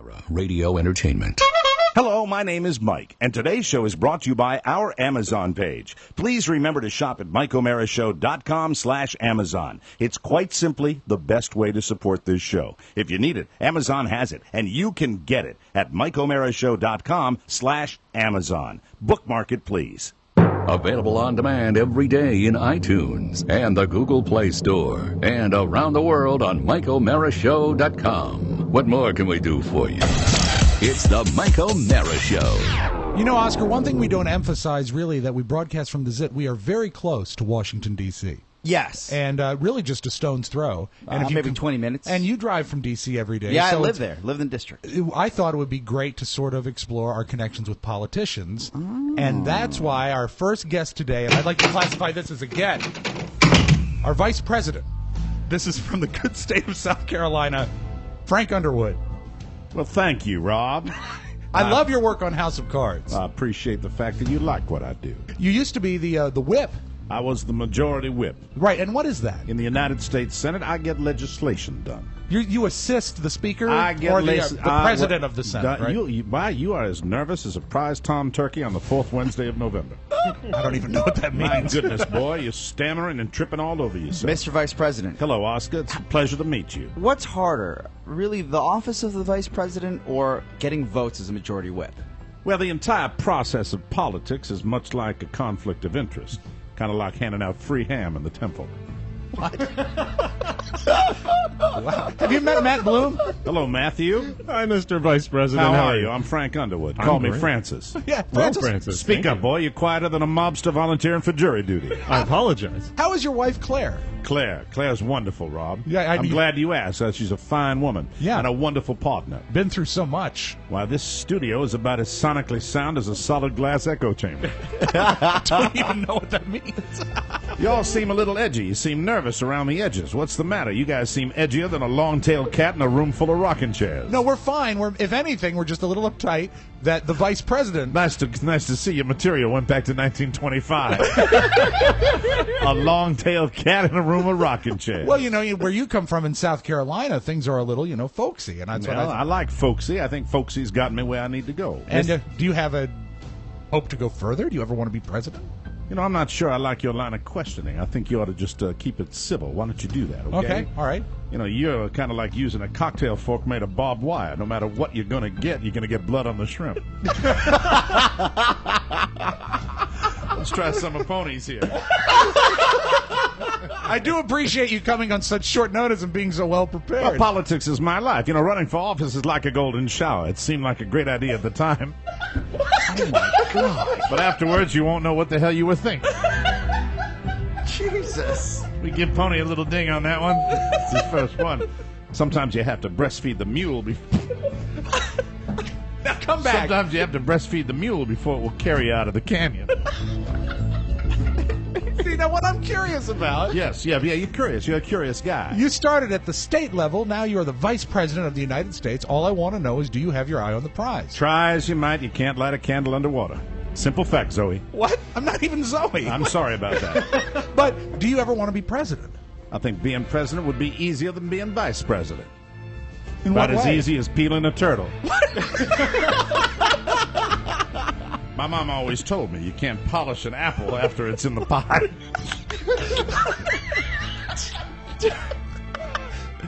Era Radio Entertainment. Hello, my name is Mike, and today's show is brought to you by our Amazon page. Please remember to shop at MikeO'MaraShow.com/Amazon. It's quite simply the best way to support this show. If you need it, Amazon has it, and you can get it at MikeO'MaraShow.com/Amazon. Bookmark it, please. Available on demand every day in iTunes and the Google Play Store, and around the world on MikeO'MaraShow.com. What more can we do for you? It's the Mike O'Mara Show. You know, Oscar, one thing we don't emphasize really that we broadcast from the ZIT, we are very close to Washington, D.C. Yes. And really just a stone's throw. And if you maybe 20 minutes. And you drive from D.C. every day. Yeah, so I live there. Live in the district. I thought it would be great to sort of explore our connections with politicians. Oh. And that's why our first guest today, and I'd like to classify this as a get, our vice president. This is from the good state of South Carolina, Frank Underwood. Well, thank you, Rob. I love your work on House of Cards. I appreciate the fact that you like what I do. You used to be the whip. I was the majority whip. Right, and what is that? In the United States Senate, I get legislation done. You assist the Speaker I get or the President of the Senate, right? You are as nervous as a prize tom turkey on the fourth Wednesday of November. I don't even know what that means. My goodness, boy, you're stammering and tripping all over yourself. Mr. Vice President. Hello, Oscar. It's a pleasure to meet you. What's harder, really, the office of the Vice President or getting votes as a majority whip? Well, the entire process of politics is much like a conflict of interest. Kind of like handing out free ham in the temple. What? Wow. Have you met Matt Bloom? Hello, Matthew. Hi, Mr. Vice President. How are you? I'm Frank Underwood. Call me Francis. Yeah, Francis. Well, Francis. Speak up, boy. You're quieter than a mobster volunteering for jury duty. I apologize. How is your wife, Claire? Claire's wonderful, Rob. Yeah, I'm glad you asked. She's a fine woman. Yeah. And a wonderful partner. Been through so much. Why, this studio is about as sonically sound as a solid glass echo chamber. Don't even know what that means. You all seem a little edgy. You seem nervous around the edges. What's the matter? You guys seem edgier than a long-tailed cat in a room full of rocking chairs. No, we're fine. If anything, we're just a little uptight that the Vice President... Nice to see your material went back to 1925. A long-tailed cat in a room of rocking chairs. Well, you know, where you come from in South Carolina, things are a little, folksy. And that's what I like folksy. I think folksy's gotten me where I need to go. And do you have a hope to go further? Do you ever want to be president? I'm not sure I like your line of questioning. I think you ought to just keep it civil. Why don't you do that, okay? Okay, all right. You're kind of like using a cocktail fork made of barbed wire. No matter what you're going to get blood on the shrimp. Let's try some of ponies here. I do appreciate you coming on such short notice and being so well prepared. Well, politics is my life. Running for office is like a golden shower. It seemed like a great idea at the time. Oh, my God. But afterwards, you won't know what the hell you were thinking. Jesus. We give Pony a little ding on that one. It's his first one. Sometimes you have to breastfeed the mule before... Now come back. Sometimes you have to breastfeed the mule before it will carry you out of the canyon. See, now what I'm curious about... Yes, you're curious. You're a curious guy. You started at the state level. Now you're the Vice President of the United States. All I want to know is, do you have your eye on the prize? Try as you might, you can't light a candle underwater. Simple fact, Zoe. What? I'm not even Zoe. I'm sorry about that. But do you ever want to be president? I think being president would be easier than being vice president. In About what as way? easy as peeling a turtle. My mom always told me you can't polish an apple after it's in the pie.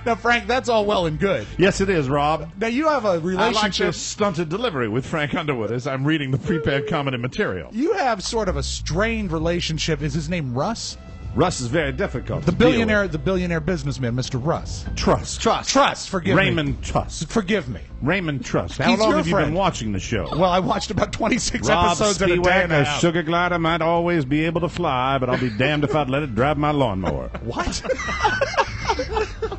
Now, Frank, that's all well and good. Yes, it is, Rob. Now, you have a relationship... I like your stunted delivery with Frank Underwood as I'm reading the prepared comedy material. You have sort of a strained relationship. Is his name Russ? Russ is very difficult. The billionaire businessman, Mr. Russ. Trust. Forgive me. Raymond Trust. Forgive me. Raymond Trust. How He's long your have you friend. been watching the show? Well, I watched about 26 Rob episodes in a day and a a half. sugar glider might always be able to fly, but I'll be damned if I'd let it drive my lawnmower. What?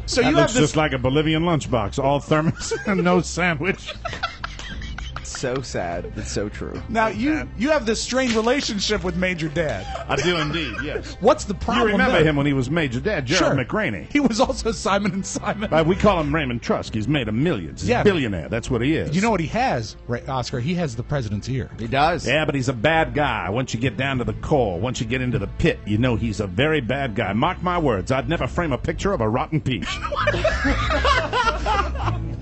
So that you looks have this... just like a Bolivian lunchbox, all thermos and no sandwich. So sad. It's so true. Now, you have this strained relationship with Major Dad. I do indeed, yes. What's the problem You remember there? him when he was Major Dad, Gerald Sure. McRaney. He was also Simon & Simon. We call him Raymond Trusk. He's made of millions. He's Yeah. a billionaire. That's what he is. You know what he has, Oscar? He has the president's ear. He does. Yeah, but he's a bad guy. Once you get down to the core, once you get into the pit, you know he's a very bad guy. Mark my words, I'd never frame a picture of a rotten peach.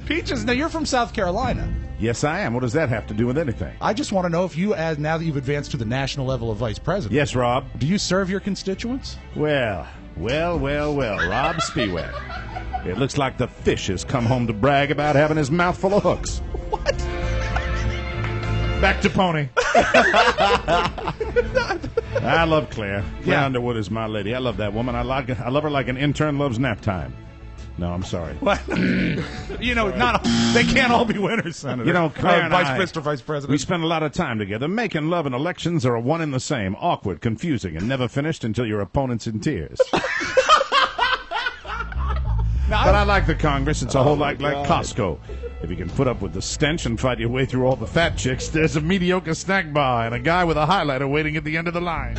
Peaches, now you're from South Carolina. Yes, I am. What does that have to do with anything? I just want to know if you, now that you've advanced to the national level of vice president. Yes, Rob. Do you serve your constituents? Well, Rob Spiewak. It looks like the fish has come home to brag about having his mouth full of hooks. What? Back to Pony. I love Claire. Claire Underwood is my lady. I love that woman. I love her like an intern loves nap time. No, I'm sorry. What? They can't all be winners, Senator. Claire and Vice President. We spend a lot of time together. Making love and elections are one and the same. Awkward, confusing, and never finished until your opponent's in tears. But I like the Congress. It's a whole lot like Costco. If you can put up with the stench and fight your way through all the fat chicks, there's a mediocre snack bar and a guy with a highlighter waiting at the end of the line.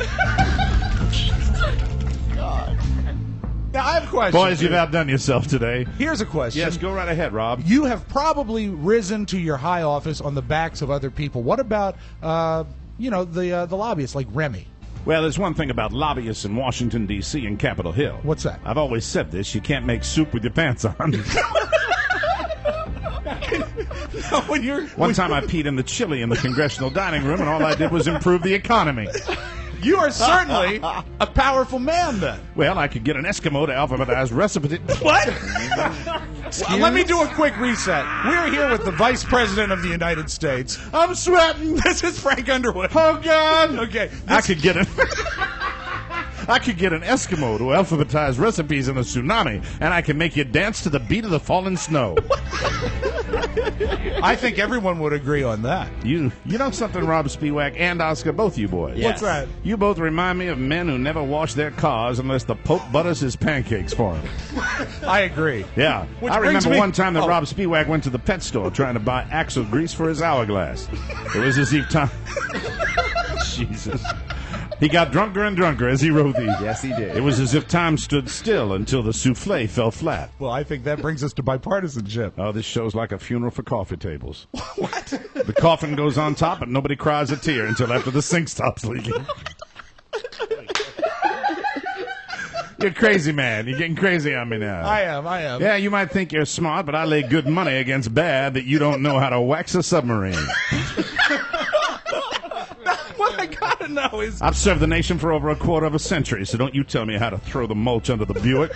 Now, I have a question. Boys, you've outdone yourself today. Here's a question. Yes, go right ahead, Rob. You have probably risen to your high office on the backs of other people. What about, the lobbyists like Remy? Well, there's one thing about lobbyists in Washington, D.C. and Capitol Hill. What's that? I've always said this. You can't make soup with your pants on. One time I peed in the chili in the congressional dining room, and all I did was improve the economy. You are certainly a powerful man, then. Well, I could get an Eskimo to alphabetize recipe. What? Let me do a quick reset. We're here with the Vice President of the United States. I'm sweating. This is Frank Underwood. Oh, God. Okay. I could get an Eskimo to alphabetize recipes in a tsunami, and I can make you dance to the beat of the falling snow. I think everyone would agree on that. You know something, Rob Spiewak and Oscar, both you boys. Yes. What's that? You both remind me of men who never wash their cars unless the Pope butters his pancakes for them. I agree. Yeah. Which I brings remember me- one time that Oh. Rob Spiewak went to the pet store trying to buy axle grease for his hourglass. It was as if time... Jesus. He got drunker and drunker as he wrote these. Yes, he did. It was as if time stood still until the souffle fell flat. Well, I think that brings us to bipartisanship. Oh, this show's like a funeral for coffee tables. What? The coffin goes on top, but nobody cries a tear until after the sink stops leaking. You're crazy, man. You're getting crazy on me now. I am. Yeah, you might think you're smart, but I lay good money against bad that you don't know how to wax a submarine. What I gotta know is... I've served the nation for over a quarter of a century, so don't you tell me how to throw the mulch under the Buick.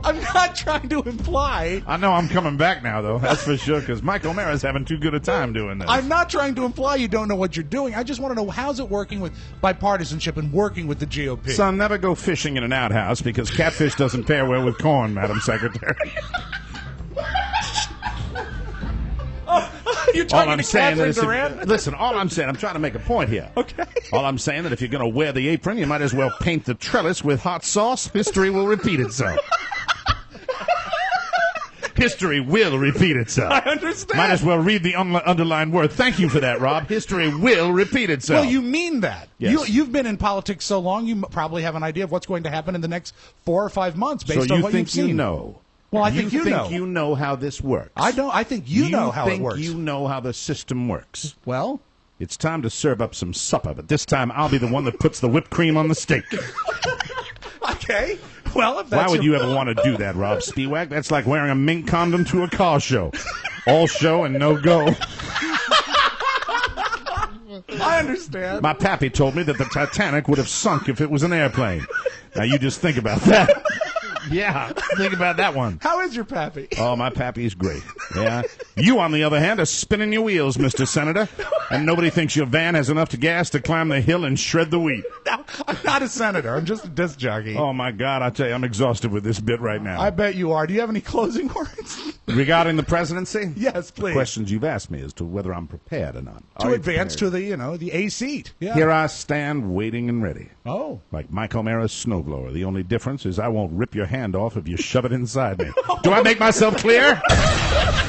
I'm not trying to imply... I know I'm coming back now, though. That's for sure, because Mike O'Mara's having too good a time doing this. I'm not trying to imply you don't know what you're doing. I just want to know, how's it working with bipartisanship and working with the GOP? Son, never go fishing in an outhouse, because catfish doesn't pair well with corn, Madam Secretary. You're All talking I'm to saying Catherine is, Durant? listen, all I'm saying, I'm trying to make a point here. Okay. All I'm saying that if you're going to wear the apron, you might as well paint the trellis with hot sauce. History will repeat itself. History will repeat itself. I understand. Might as well read the underlined word. Thank you for that, Rob. History will repeat itself. Well, you mean that. Yes. You've been in politics so long, you probably have an idea of what's going to happen in the next 4 or 5 months based so on you what think you've seen. you know. Well, I think you know. you know how this works. I don't. I think you know how it works. You know how the system works. Well, It's time to serve up some supper, but this time I'll be the one that puts the whipped cream on the steak. okay. Well, if that's Why would you ever want to do that, Rob Spiewak? That's like wearing a mink condom to a car show. All show and no go. I understand. My pappy told me that the Titanic would have sunk if it was an airplane. Now you just think about that. Yeah, think about that one. How is your pappy? Oh, my pappy's great. Yeah. You, on the other hand, are spinning your wheels, Mr. Senator, and nobody thinks your van has enough gas to climb the hill and shred the wheat. No, I'm not a senator. I'm just a disc jockey. Oh, my God, I tell you, I'm exhausted with this bit right now. I bet you are. Do you have any closing words? Regarding the presidency? Yes, please. Questions you've asked me as to whether I'm prepared or not. To advance to the, the A seat. Yeah. Here I stand, waiting and ready. Oh. Like Mike O'Mara's snowblower. The only difference is I won't rip your hand off if you shove it inside me. Do I make myself clear?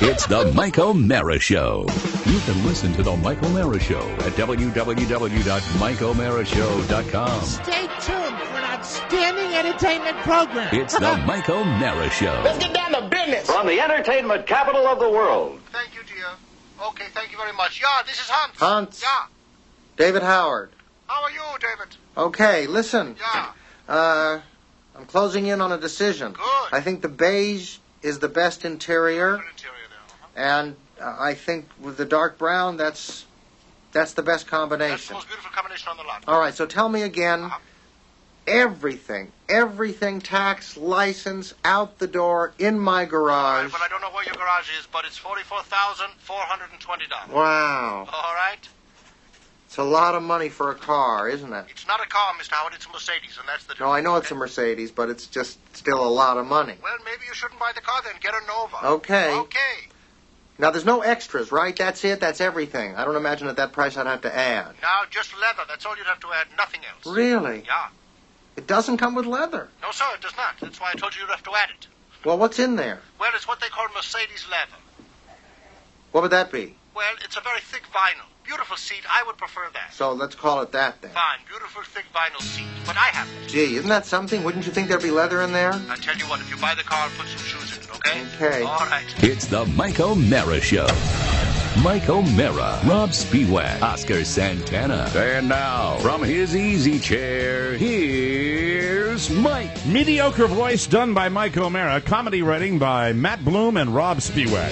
It's the Mike O'Mara Show. You can listen to the Mike O'Mara Show at www.mikeomarashow.com. Stay tuned for an outstanding entertainment program. It's the Mike O'Mara Show. Let's get down to business. From the entertainment capital of the world. Thank you, dear. Okay, thank you very much. Yeah, this is Hans. Hans? Yeah. David Howard. How are you, David? Okay, listen. Yeah. I'm closing in on a decision. Good. I think the beige is the best interior. Good interior there. And I think with the dark brown, that's the best That's the combination. most beautiful combination on the lot. All right, so tell me again, everything, tax, license, out the door, in my All garage. right, well, I don't know where your garage is, but it's $44,420. Wow. Oh. All right? It's a lot of money for a car, isn't it? It's not a car, Mr. Howard. It's a Mercedes, and that's the No, I know it's a Mercedes, but it's just still a lot of money. Well, maybe you shouldn't buy the car then. Get a Nova. Okay. Okay. Now, there's no extras, right? That's it? That's everything. I don't imagine at that price I'd have to add. Now, just leather. That's all you'd have to add. Nothing else. Really? Yeah. It doesn't come with leather. No, sir, it does not. That's why I told you you'd have to add it. Well, what's in there? Well, it's what they call Mercedes leather. What would that be? Well, it's a very thick vinyl. Beautiful seat. I would prefer that. So let's call it that then. Fine. Beautiful thick vinyl seat. But I have it. Gee, isn't that something? Wouldn't you think there'd be leather in there? I tell you what, if you buy the car, I'll put some shoes in it, okay? Okay. All right. It's the Mike O'Mara Show. Mike O'Mara, Rob Spiewak, Oscar Santana. And now, from his easy chair, here's Mike. Mediocre voice done by Mike O'Mara. Comedy writing by Matt Bloom and Rob Spiewak.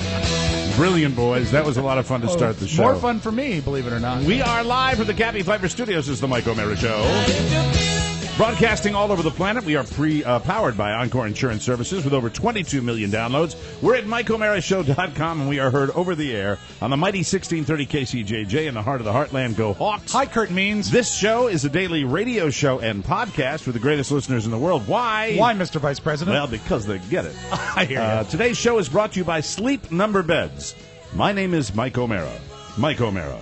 Brilliant, boys. That was a lot of fun to start the show. More fun for me, believe it or not. We are live from the Cabby Piper Studios. This is the Mike O'Mara Show. Broadcasting all over the planet. We are powered by Encore Insurance Services with over 22 million downloads. We're at MikeO'MaraShow.com, and we are heard over the air on the mighty 1630 KCJJ in the heart of the heartland. Go Hawks. Hi, Kurt Means. This show is a daily radio show and podcast for the greatest listeners in the world. Why? Why, Mr. Vice President? Well, because they get it. I hear you. Today's show is brought to you by Sleep Number Beds. My name is Mike O'Mara. Mike O'Mara.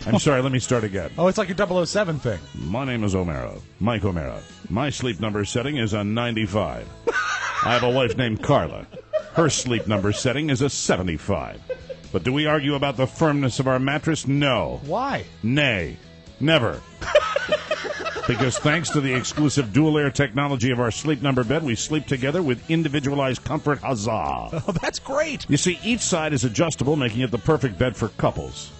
I'm sorry, let me start again. Oh, it's like a 007 thing. My name is O'Mara. Mike O'Mara. My sleep number setting is a 95. I have a wife named Carla. Her sleep number setting is a 75. But do we argue about the firmness of our mattress? No. Why? Nay. Never. Because thanks to the exclusive dual-air technology of our Sleep Number bed, we sleep together with individualized comfort. Huzzah! Oh, that's great. You see, each side is adjustable, making it the perfect bed for couples.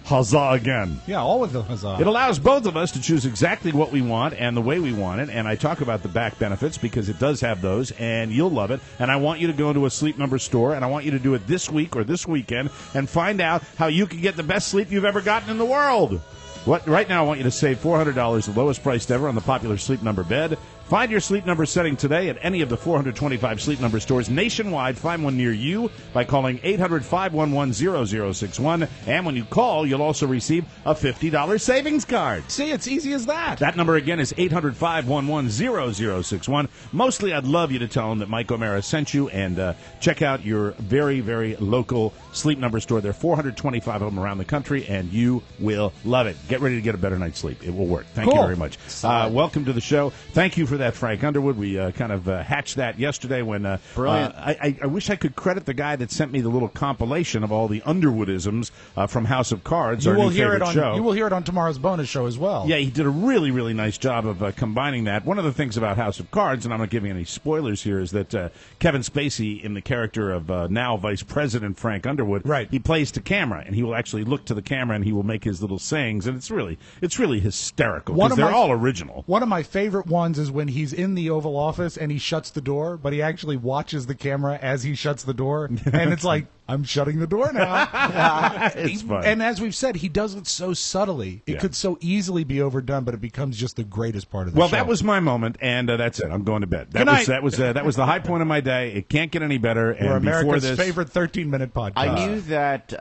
Huzzah again. Yeah, all with the huzzah. It allows both of us to choose exactly what we want and the way we want it, and I talk about the back benefits because it does have those, and you'll love it. And I want you to go to a Sleep Number store, and I want you to do it this week or this weekend and find out how you can get the best sleep you've ever gotten in the world. Right now, I want you to save $400, the lowest priced ever on the popular Sleep Number bed. Find your Sleep Number setting today at any of the 425 Sleep Number stores nationwide. Find one near you by calling 800-511-0061. And when you call, you'll also receive a $50 savings card. See, it's easy as that. That number again is 800-511-0061. Mostly, I'd love you to tell them that Mike O'Mara sent you and check out your very, very local Sleep Number store. There are 425 of them around the country, and you will love it. Get ready to get a better night's sleep. It will work. Thank you very much. Welcome to the show. Thank you for that, Frank Underwood. We kind of hatched that yesterday when Brilliant. I wish I could credit the guy that sent me the little compilation of all the Underwoodisms from House of Cards, our new favorite show. You will hear it on tomorrow's bonus show as well. Yeah, he did a really, really nice job of combining that. One of the things about House of Cards, and I'm not giving any spoilers here, is that Kevin Spacey, in the character of now Vice President Frank Underwood, right, he plays to camera, and he will actually look to the camera, and he will make his little sayings, and it's really hysterical because they're all original. One of my favorite ones is when he's in the Oval Office and he shuts the door, but he actually watches the camera as he shuts the door, and it's like, I'm shutting the door now. It's fun. And as we've said, he does it so subtly. It could so easily be overdone, but it becomes just the greatest part of the show. Well, that was my moment, and that's it. I'm going to bed. That was the high point of my day. It can't get any better. And We're America's before this, favorite 13-minute podcast. I knew that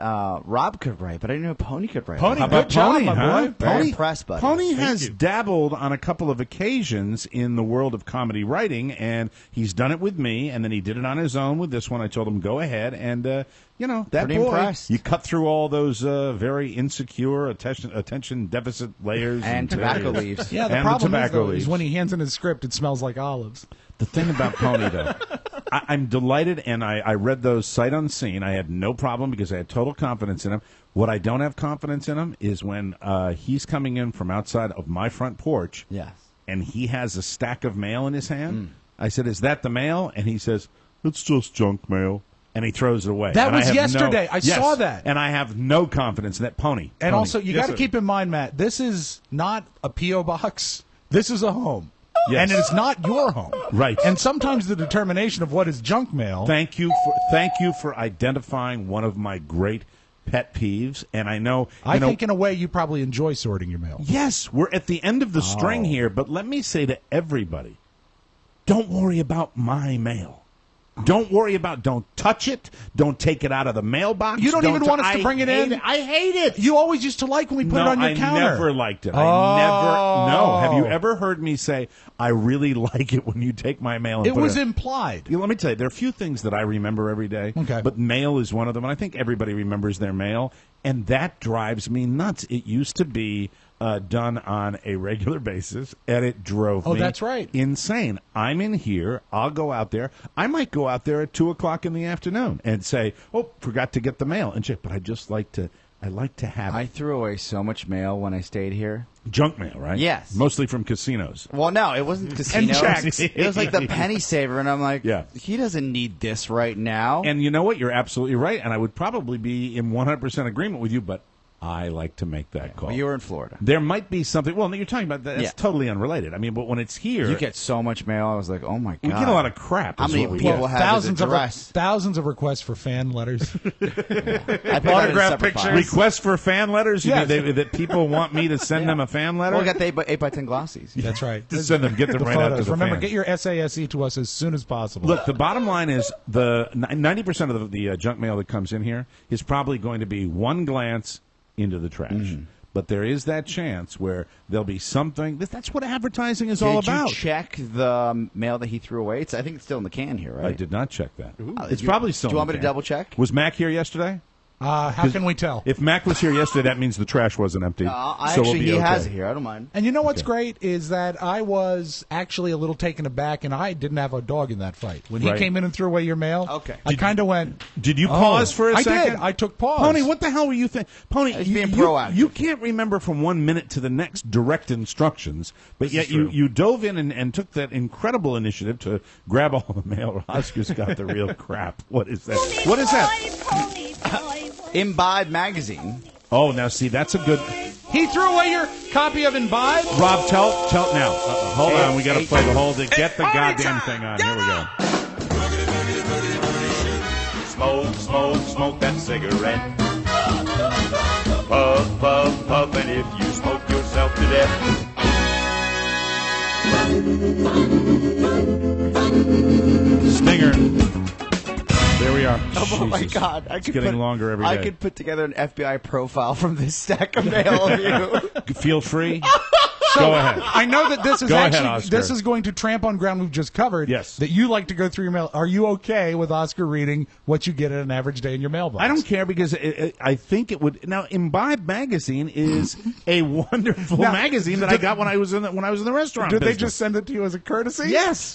Rob could write, but I didn't know Pony could write. Pony, How about good job, Pony, my huh? boy. Very impressed, buddy. Pony Thank has you. dabbled on a couple of occasions in the world of comedy writing, and he's done it with me, and then he did it on his own with this one. I told him, go ahead, and that Pretty boy, impressed. you cut through all those very insecure attention deficit layers. And tobacco leaves. Yeah, the And problem the tobacco is leaves. when he hands in his script, it smells like olives. The thing about Pony, though, I'm delighted, and I read those sight unseen. I had no problem because I had total confidence in him. What I don't have confidence in him is when he's coming in from outside of my front porch, Yes. and he has a stack of mail in his hand. I said, is that the mail? And he says, it's just junk mail. And he throws it away. That And was I have yesterday. I Yes. saw that. And I have no confidence in that Pony. And also, you Yes, got to sir. keep in mind, Matt, this is not a P.O. box. This is a home. and it's not your home. Right. And sometimes the determination of what is junk mail. Thank you for identifying one of my great pet peeves, and I know I think in a way you probably enjoy sorting your mail. Yes, we're at the end of the string here, but let me say to everybody, don't worry about my mail. Don't touch it. Don't take it out of the mailbox. You don't even want us to bring it in? I hate it. You always used to like when we put it on your counter. I never liked it. No. Have you ever heard me say, I really like it when you take my mail and It put was it implied. Let me tell you, there are a few things that I remember every day, Okay. but mail is one of them, and I think everybody remembers their mail, and that drives me nuts. It used to be done on a regular basis, and it drove me that's right. insane. I'm in here. I'll go out there. I might go out there at 2 o'clock in the afternoon and say, oh, forgot to get the mail. And check, but I just like to have I it. threw away so much mail when I stayed here. Junk mail, right? Yes. Mostly from casinos. Well, no, it wasn't casinos. checks. It was like the penny saver, and I'm like, Yeah. he doesn't need this right now. And you know what? You're absolutely right, and I would probably be in 100% agreement with you, but I like to make that call. Well, you were in Florida. There might be something. Well, you're talking about that. It's Yeah. totally unrelated. I mean, but when it's here, You get so much mail. I was like, oh my god. we get a lot of crap. How is many what we people get. have thousands his address? thousands of requests for fan letters. I put that in autograph separate pictures. files. Requests for fan letters? You Yes. mean that people want me to send them a fan letter? Well, we got the 8x10 glossies. That's right. Just send them, get them The right out to photos. the Remember, fans. get your SASE to us as soon as possible. Look, the bottom line is the 90% of the junk mail that comes in here is probably going to be one glance into the trash. Mm-hmm. But there is that chance where there'll be something. That's what advertising is all Did about. you check the mail that he threw away? I think it's still in the can here, right? I did not check that. It's You- probably still Do you want in me the to can. double check? Was Mac here yesterday? How can we tell? If Mac was here yesterday, that means the trash wasn't empty. So we'll be he okay. has it here. I don't mind. And you know what's great is that I was actually a little taken aback, and I didn't have a dog in that fight. When he Right. came in and threw away your mail, Okay. I kind of went, Did you pause for a I second? did. I took pause. Pony, what the hell were you thinking? Pony, He's you, being you- proactive. you can't remember from 1 minute to the next direct instructions, but yet you dove in and took that incredible initiative to grab all the mail. Oscar's got the real crap. What is that? What is that? Imbibe magazine. Oh, now see, that's a good... He threw away your copy of Imbibe? Rob, tell now. Hold on, we got to play the whole thing. Get the goddamn thing on. Here we go. Smoke, smoke, smoke that cigarette. Puff, puff, puff, and if you smoke yourself to death. Stinger. There we are. Oh my Jesus. God! It's getting longer every day. I could put together an FBI profile from this stack of mail of you. Feel free. Go ahead. I know that this is Go ahead, actually Oscar. this is going to tramp on ground we've just covered. Yes. That you like to go through your mail. Are you okay with Oscar reading what you get at an average day in your mailbox? I don't care because I think it would. Now, Imbibe magazine is a wonderful Now, magazine that I got when I was in the restaurant. Did they business. just send it to you as a courtesy? Yes,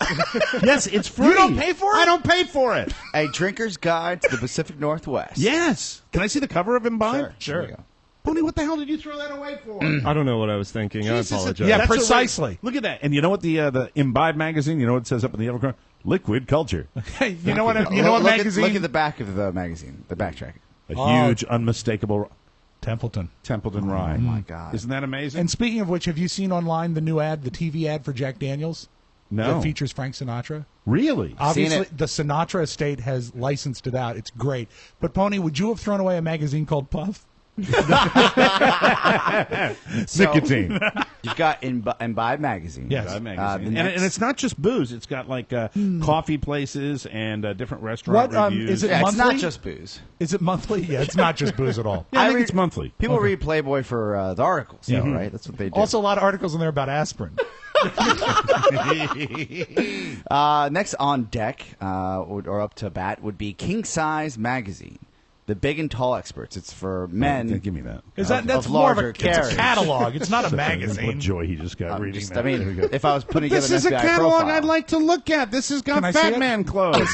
yes, it's free. You don't pay for it? I don't pay for it. A drinker's guide to the Pacific Northwest. Yes. Can I see the cover of Imbibe? Sure. There you go. Pony, what the hell did you throw that away for? I don't know what I was thinking. Jesus, I apologize. Yeah, that's a precisely. Look at that. And you know what the Imbibe magazine? You know what it says up in the upper corner? Liquid culture. Hey, you know what? You know what Look magazine? Look at the back of the magazine. The backtrack. A huge, unmistakable Templeton. Rye. Oh my God! Isn't that amazing? And speaking of which, have you seen online the new ad, the TV ad for Jack Daniels? No. That features Frank Sinatra. Really? Obviously, it. the Sinatra estate has licensed it out. It's great. But, Pony, would you have thrown away a magazine called Puff? Nicotine. You've got Imbibe magazine. Yes. Imbibe magazine. the And next- it's not just booze. It's got like coffee places and different restaurant What, reviews. is it Yeah, it's monthly? not just booze. Is it monthly? Yeah, it's not just booze at all. Yeah, I think read- it's monthly. People read Playboy for the articles, though, right? That's what they do. Also, a lot of articles in there about aspirin. Next on deck, or up to bat, would be King Size Magazine. The big and tall experts. It's for men. Give me that. Is that that's of more of a, larger it's a carriage. catalog. It's not a What magazine. joy he just got reading Just- that. I mean, There we go. if I was putting This together is an a FBI catalog profile, I'd like to look at. This has got Can I see Fat it? Man clothes.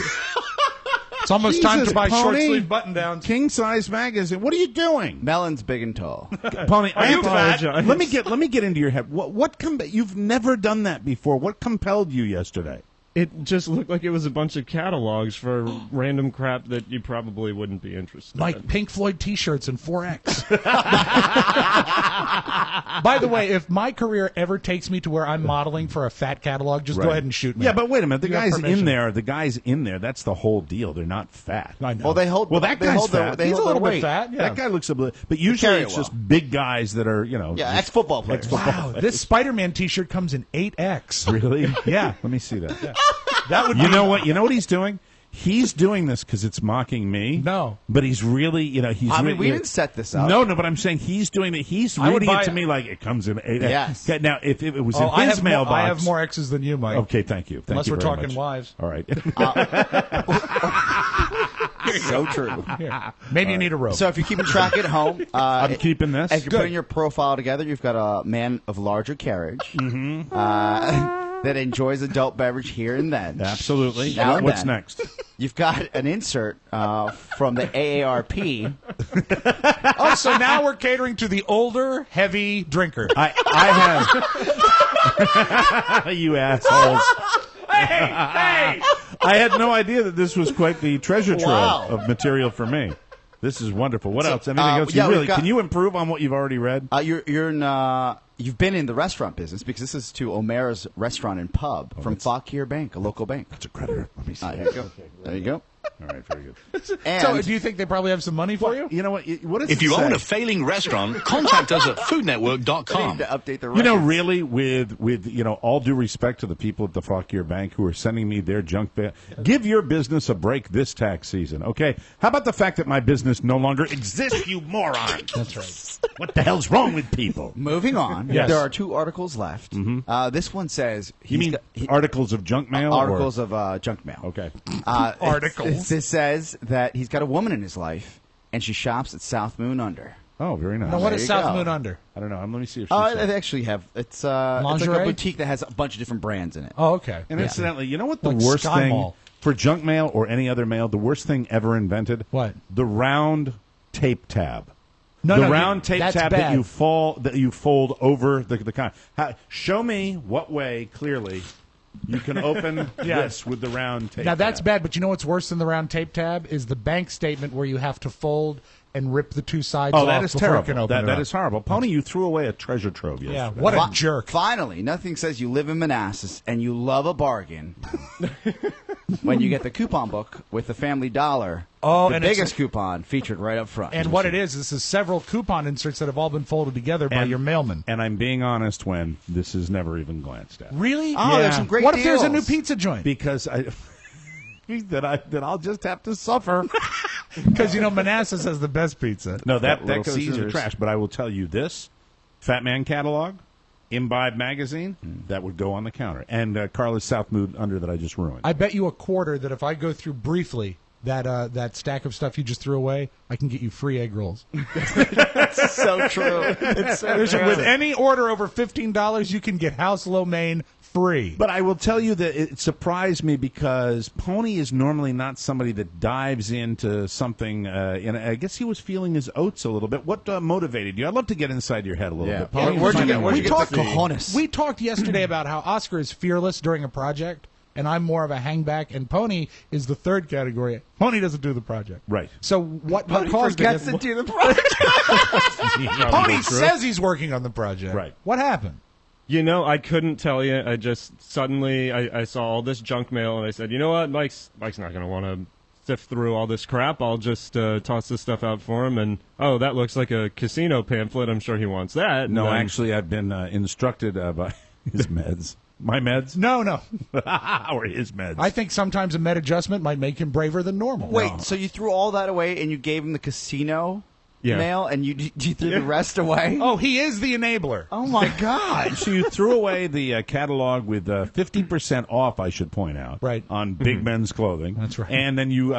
It's almost time Jesus, to buy short Pony. sleeve button downs. King Size Magazine. What are you doing? Melon's big and tall. Pony, I you apologize. Let me get into your head. What you've never done that before. What compelled you yesterday? It just looked like it was a bunch of catalogs for random crap that you probably wouldn't be interested Like in. Pink Floyd T-shirts and 4X. By the way, if my career ever takes me to where I'm modeling for a fat catalog, just go ahead and shoot me. Yeah, but wait a minute. The You have guys permission. in there, that's the whole deal. They're not fat. I know. Well, they hold. Well, that they guy's hold their- fat. they He's hold a little their bit weight. fat. Yeah. That guy looks a little, but usually carry it's it just big guys that are, Yeah, just ex-football players. ex-football Wow, this Spider-Man T-shirt comes in 8X. Really? Yeah. Let me see that. That would You be- know what? You know what he's doing? He's doing this because it's mocking me. No. But he's really, he's. I mean, really, we didn't set this up. No, but I'm saying he's doing it. He's I would reading it buy to it. me like it comes in 8. Yes. Okay, now, if it was Oh, in his mailbox, I have more X's than you, Mike. Okay, thank you. Thank Unless you we're very talking much. wives. All right. So true. Maybe you need a rope. So if you're keeping track at home, I'm keeping this. If you're putting your profile together, you've got a man of larger carriage that enjoys adult beverage here and then. Absolutely. Now and What's then. next? You've got an insert from the AARP. Oh, so now we're catering to the older, heavy drinker. I have. You assholes. Hey! I had no idea that this was quite the treasure trove Wow. of material for me. This is wonderful. What else? Anything else? yeah, we've got- Can you improve on what you've already read? You've been in the restaurant business because this is to O'Mara's Restaurant and Pub from Fauquier Bank, a local bank. That's a creditor. Let me see. There you go. There you go. All right, very good. And So, do you think they probably have some money for you? You know what? What does If it you say? own a failing restaurant, contact us at I foodnetwork.com. need to update the You know, records. really, with all due respect to the people at the Fauquier Bank who are sending me their junk mail, give your business a break this tax season, okay? How about the fact that my business no longer exists, you moron? That's right. What the hell's wrong with people? Moving on, Yes. there are 2 articles left. This one says You mean articles of junk mail? articles of junk mail. Okay. Articles. This says that he's got a woman in his life, and she shops at South Moon Under. Oh, very nice. Now, what There is you South go. Moon Under? I don't know. Let me see if she's They actually have it's like Lingerie? a boutique that has a bunch of different brands in it. Oh, okay. And incidentally, you know what the Like worst Sky thing Mall. for junk mail or any other mail, the worst thing ever invented? What? The round tape tab. No, the round tape that's tab bad. that you fold over the kind. Show me what way clearly you can open this with the round tape. Now, that's tab. bad, but you know what's worse than the round tape tab is the bank statement where you have to fold and rip the 2 sides Oh, off that is before you can terrible. open it That up. is horrible. Pony, you threw away a treasure trove yesterday. Yeah, what a jerk. Finally, nothing says you live in Manassas and you love a bargain when you get the coupon book with the Family Dollar. Oh, the and it's- biggest coupon featured right up front. And what it is, this is several coupon inserts that have all been folded together by your mailman. And I'm being honest when this is never even glanced at. Really? Oh, there's some great What if there's a new deals. pizza joint? Because that I'll just have to suffer. Because, Manassas has the best pizza. No, that Little goes in the Caesars. trash. But I will tell you this: Fat Man catalog, Imbibe magazine, that would go on the counter, and Carla's South Mood Under that I just ruined. I bet you a quarter that if I go through briefly that stack of stuff you just threw away, I can get you free egg rolls. so true. It's so true. With any order over $15, you can get House Lo Mein free. But I will tell you that it surprised me because Pony is normally not somebody that dives into something, and I guess he was feeling his oats a little bit. What motivated you? I'd love to get inside your head a little bit. Pony, Where'd you find get- out where'd what you get talked the cojones? We talked yesterday about how Oscar is fearless during a project, and I'm more of a hangback, and Pony is the third category. Pony doesn't do the project. Right. So what caused forgets it? to do the project. Pony says he's working on the project. Right. What happened? I couldn't tell you. I just suddenly I saw all this junk mail, and I said, you know what, Mike's not going to want to sift through all this crap. I'll just toss this stuff out for him. And that looks like a casino pamphlet. I'm sure he wants that. No, And then- actually, I've been instructed by his meds. My meds? No. Or his meds. I think sometimes a med adjustment might make him braver than normal. Wait, so you threw all that away and you gave him the casino Yeah. mail, and you threw the rest away? Oh, he is the enabler. Oh my God! So you threw away the catalog with 50% off, I should point out, Right. on big men's clothing. That's right. And then you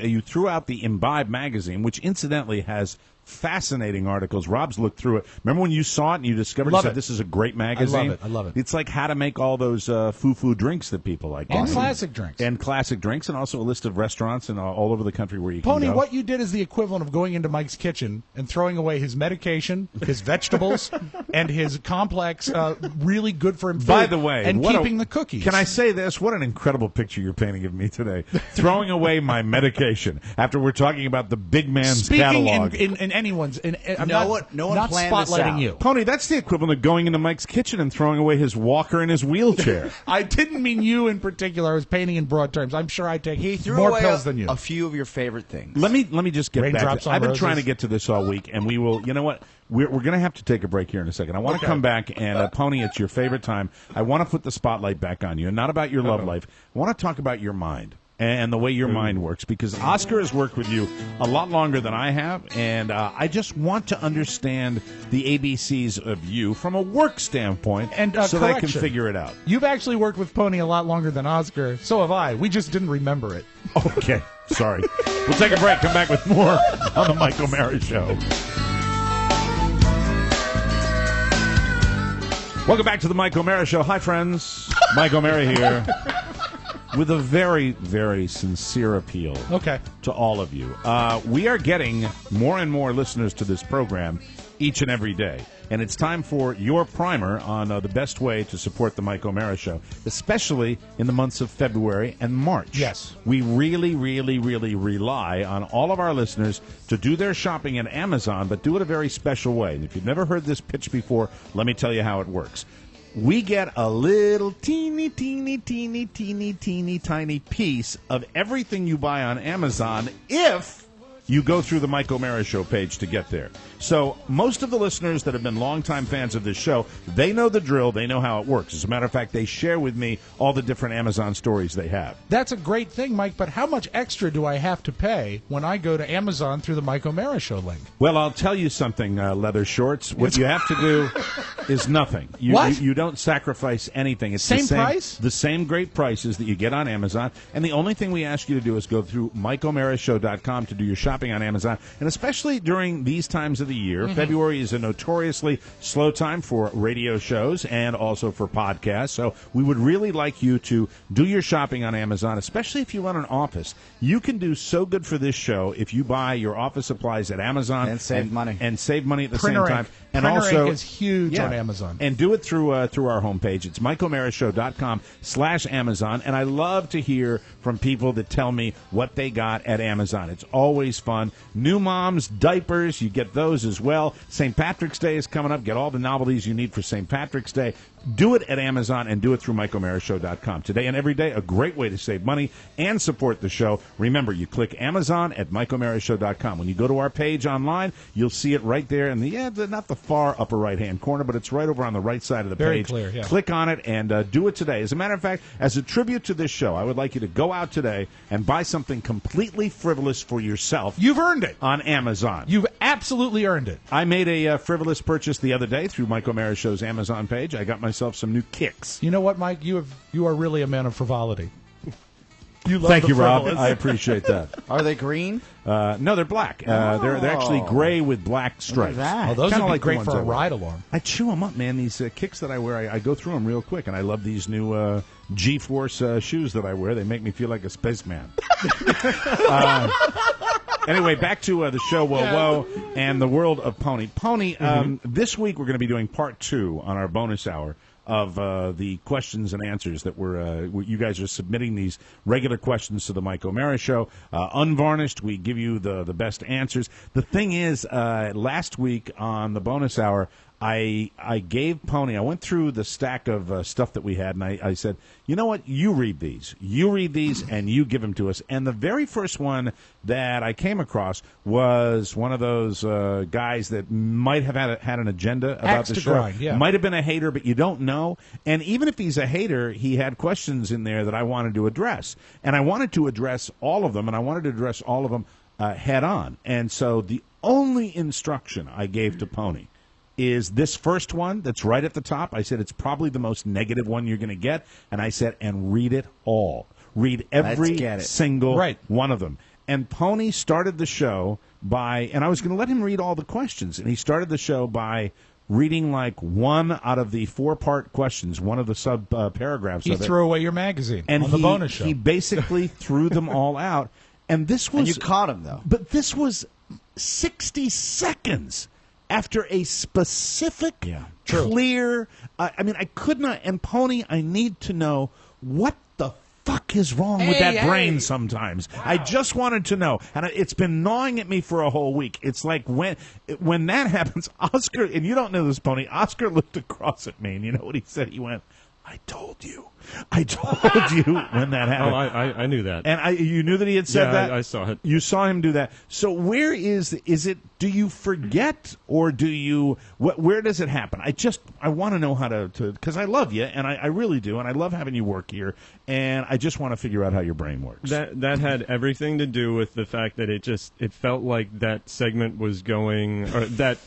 you threw out the Imbibe magazine, which incidentally has fascinating articles. Rob's looked through it. Remember when you saw it and you discovered Love said it. this is a great magazine? I love it. It's like how to make all those foo-foo drinks that people like. And Awesome. classic drinks. And classic drinks, and also a list of restaurants and all over the country where you Pony, can go. what you did is the equivalent of going into Mike's kitchen and throwing away his medication, his vegetables, and his complex, really good for him food. By the way, and keeping the cookies. Can I say this? What an incredible picture you're painting of me today. Throwing away my medication after we're talking about the big man's Speaking catalog. in anyone's, I'm No not, one not planned this spotlighting out. you. Pony, that's the equivalent of going into Mike's kitchen and throwing away his walker and his wheelchair. I didn't mean you in particular. I was painting in broad terms. I'm sure I take He threw more away pills than you. a few of your favorite things. Let me just get back Raindrops to on I've been roses. trying to get to this all week, and we will. You know what? We're going to have to take a break here in a second. I want to come back, and Pony, it's your favorite time. I want to put the spotlight back on you, and not about your love life. I want to talk about your mind and the way your mind works, because Oscar has worked with you a lot longer than I have, and I just want to understand the ABCs of you from a work standpoint, And, so that I can correction. figure it out. You've actually worked with Pony a lot longer than Oscar. So have I. We just didn't remember it. Okay, sorry. We'll take a break. Come back with more on the Mike O'Mara Show. Welcome back to the Mike O'Mara Show. Hi, friends. Mike O'Mara here with a very, very sincere appeal to all of you. We are getting more and more listeners to this program each and every day. And it's time for your primer on the best way to support the Mike O'Mara Show, especially in the months of February and March. Yes. We really, really, really rely on all of our listeners to do their shopping at Amazon, but do it a very special way. And if you've never heard this pitch before, let me tell you how it works. We get a little teeny tiny piece of everything you buy on Amazon if you go through the Mike O'Mara Show page to get there. So most of the listeners that have been longtime fans of this show, they know the drill. They know how it works. As a matter of fact, they share with me all the different Amazon stories they have. That's a great thing, Mike, but how much extra do I have to pay when I go to Amazon through the Mike O'Mara Show link? Well, I'll tell you something, Leather Shorts. What you have to do is nothing. What? You don't sacrifice anything. It's Same the same price? The same great prices that you get on Amazon. And the only thing we ask you to do is go through MikeO'MaraShow.com to do your shopping on Amazon. And especially during these times of the year, February is a notoriously slow time for radio shows and also for podcasts. So we would really like you to do your shopping on Amazon, especially if you run an office. You can do so good for this show if you buy your office supplies at Amazon And save money. And save money at the Printer same ink. time. And Printer also, ink is huge on Amazon. And do it through our homepage. It's MikeO'MaraShow.com/Amazon. And I love to hear from people that tell me what they got at Amazon. It's always fun. New moms, diapers, you get those as well. St. Patrick's Day is coming up. Get all the novelties you need for St. Patrick's Day. Do it at Amazon and do it through MikeO'MaraShow.com. Today and every day, a great way to save money and support the show. Remember, you click Amazon at MikeO'MaraShow.com. When you go to our page online, you'll see it right there in not the far upper right-hand corner, but it's right over on the right side of the Very page. clear, yeah. Click on it and do it today. As a matter of fact, as a tribute to this show, I would like you to go out today and buy something completely frivolous for yourself. You've earned it. On Amazon. You've absolutely earned it. I made a frivolous purchase the other day through Mike O'Mara Show's Amazon page. I got myself some new kicks. You know what, Mike? You are really a man of frivolity. You love Thank the you, Rob. frivolous. I appreciate that. Are they green? No, they're black. They're actually gray with black stripes. Oh, those Kinda would be like the great ones for I a wear. ride-along. I chew them up, man. These kicks that I wear, I go through them real quick, and I love these new G-Force shoes that I wear. They make me feel like a spaceman. Anyway, back to the show, Whoa, and the world of Pony. Pony, this week we're going to be doing part 2 on our bonus hour of the questions and answers that you guys are submitting these regular questions to the Mike O'Mara Show. Unvarnished, we give you the best answers. The thing is, last week on the bonus hour, I gave Pony, I went through the stack of stuff that we had, and I said, you know what, you read these, and you give them to us. And the very first one that I came across was one of those guys that might have had an agenda about Axe the to show. grind, yeah. Might have been a hater, but you don't know. And even if he's a hater, he had questions in there that I wanted to address. And I wanted to address all of them, and I wanted to address all of them head on. And so the only instruction I gave to Pony is this first one that's right at the top. I said it's probably the most negative one you're going to get. And I said, and read it all. Read every single one of them. And Pony started the show and I was going to let him read all the questions, and he started the show by reading like one out of the 4-part questions, one of the sub paragraphs He of it. threw away your magazine And on the bonus show. He basically threw them all out. And this was... And you caught him, though. But this was 60 seconds after a specific, clear... I mean, I could not... And, Pony, I need to know what the fuck is wrong with that brain sometimes. Wow. I just wanted to know. And it's been gnawing at me for a whole week. It's like when that happens, Oscar... And you don't know this, Pony. Oscar looked across at me, and you know what he said? He went... I told you when that happened. Oh, I knew that. And you knew that he had said that? I saw it. You saw him do that. So where is it, do you forget or do you, where does it happen? I want to know how to, because I love you, and I really do, and I love having you work here, and I just want to figure out how your brain works. That had everything to do with the fact that it felt like that segment was going, or that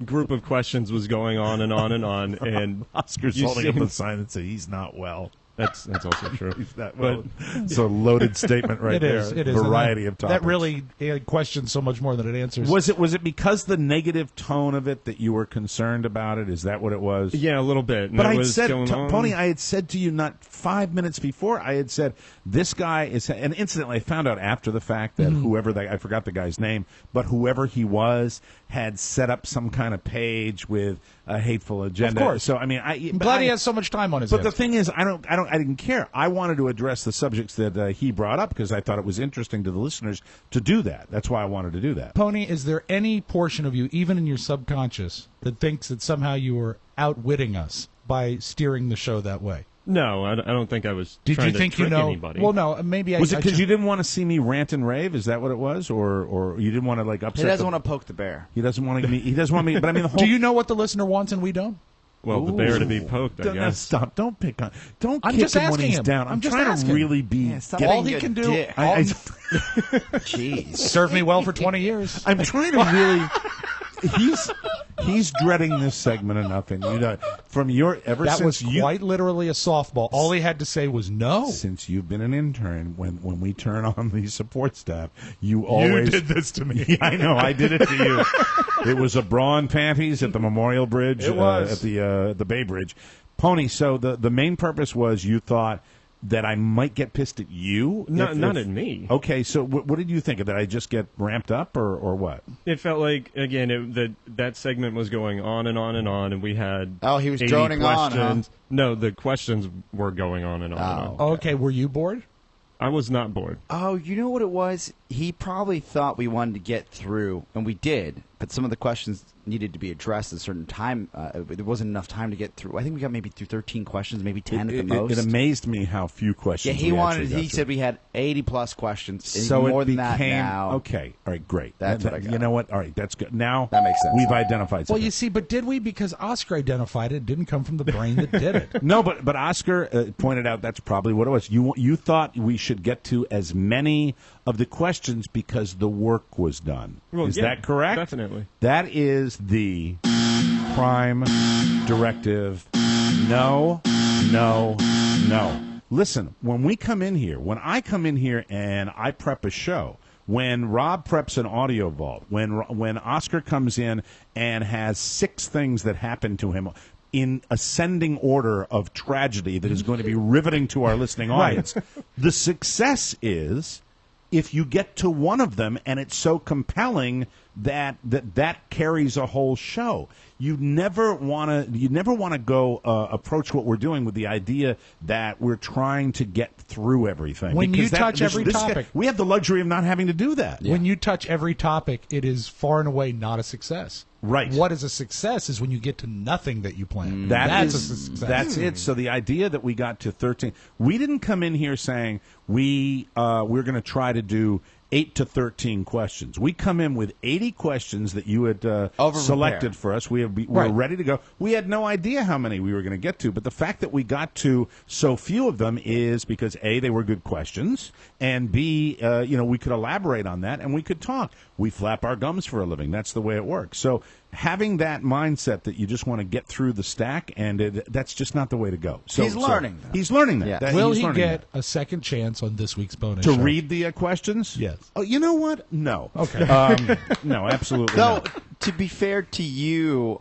group of questions was going on and on and on, and Oscar's holding up a sign that says he's not well. That's also true. He's not well. It's a loaded statement right there. It is. Variety of topics. That really questions so much more than it answers. Was it because the negative tone of it that you were concerned about it? Is that what it was? Yeah, a little bit. But I said, Pony, I had said to you not 5 minutes before, I had said, this guy is, and incidentally, I found out after the fact that I forgot the guy's name, but whoever he was had set up some kind of page with a hateful agenda. Of course. So, I mean, I'm glad he has so much time on his hands. But the thing is, I didn't care. I wanted to address the subjects that he brought up because I thought it was interesting to the listeners to do that. That's why I wanted to do that. Pony, is there any portion of you, even in your subconscious, that thinks that somehow you were outwitting us by steering the show that way? No, I don't think I was Did trying you think to trick you know? anybody. Well, no, maybe Was it because you didn't want to see me rant and rave? Is that what it was, or you didn't want to like upset? He doesn't want to poke the bear. He doesn't want me. He doesn't want me. But I mean, the whole. Do you know what the listener wants and we don't? Well, the bear to be poked, I guess. Stop! Don't pick on. Don't I'm kick just him when asking he's him. down. I'm just trying asking. to really be. All he can do. Jeez, served me well for 20 years. I'm trying to really. He's dreading this segment enough, and you know, from your ever that since was quite literally a softball. All he had to say was no. Since you've been an intern, when we turn on the support staff, you always did this to me. Yeah, I know, I did it to you. It was a bra and panties at the Memorial Bridge. It was at the Bay Bridge. Pony. So the main purpose was you thought that I might get pissed at you? Not at me. Okay, so what did you think of that? I just get ramped up, or what? It felt like, again, that segment was going on and on and on, and we had he was droning questions. on, huh? No, the questions were going on and on and on. Okay, were you bored? I was not bored. Oh, you know what it was? He probably thought we wanted to get through, and we did, but some of the questions needed to be addressed at a certain time. There wasn't enough time to get through. I think we got maybe through 13 questions, maybe 10 at the most. It amazed me how few questions. Yeah, he said we had 80-plus questions. So more it than became, that now. Okay, all right, great. That's what I got. You know what? All right, that's good. Now that makes sense. We've identified something. Well, you see, but did we? Because Oscar identified it. It didn't come from the brain that did it. No, but Oscar pointed out that's probably what it was. You thought we should get to as many of the questions because the work was done. Well, is yeah, that correct? Definitely. That is the prime directive. No. Listen, when I come in here and I prep a show, when Rob preps an audio vault, when Oscar comes in and has 6 things that happen to him in ascending order of tragedy that is going to be riveting to our listening audience, the success is if you get to one of them and it's so compelling that carries a whole show. You never want to go approach what we're doing with the idea that we're trying to get through everything. When you touch every topic, we have the luxury of not having to do that. When you touch every topic, it is far and away not a success. Right. What is a success is when you get to nothing that you plan. That's a success. That's it. So the idea that we got to 13, we didn't come in here saying we're going to try to do 8 to 13 questions. We come in with 80 questions that you had selected for us. We were ready to go. We had no idea how many we were going to get to, but the fact that we got to so few of them is because A, they were good questions, and B, we could elaborate on that and we could talk. We flap our gums for a living. That's the way it works. So having that mindset that you just want to get through the stack, and that's just not the way to go. So He's learning. He's learning that. Yeah. Will he's he learning get that. a second chance on this week's bonus To show? read the questions? Yes. Oh, you know what? No. Okay. No, absolutely Though, not. to be fair to you,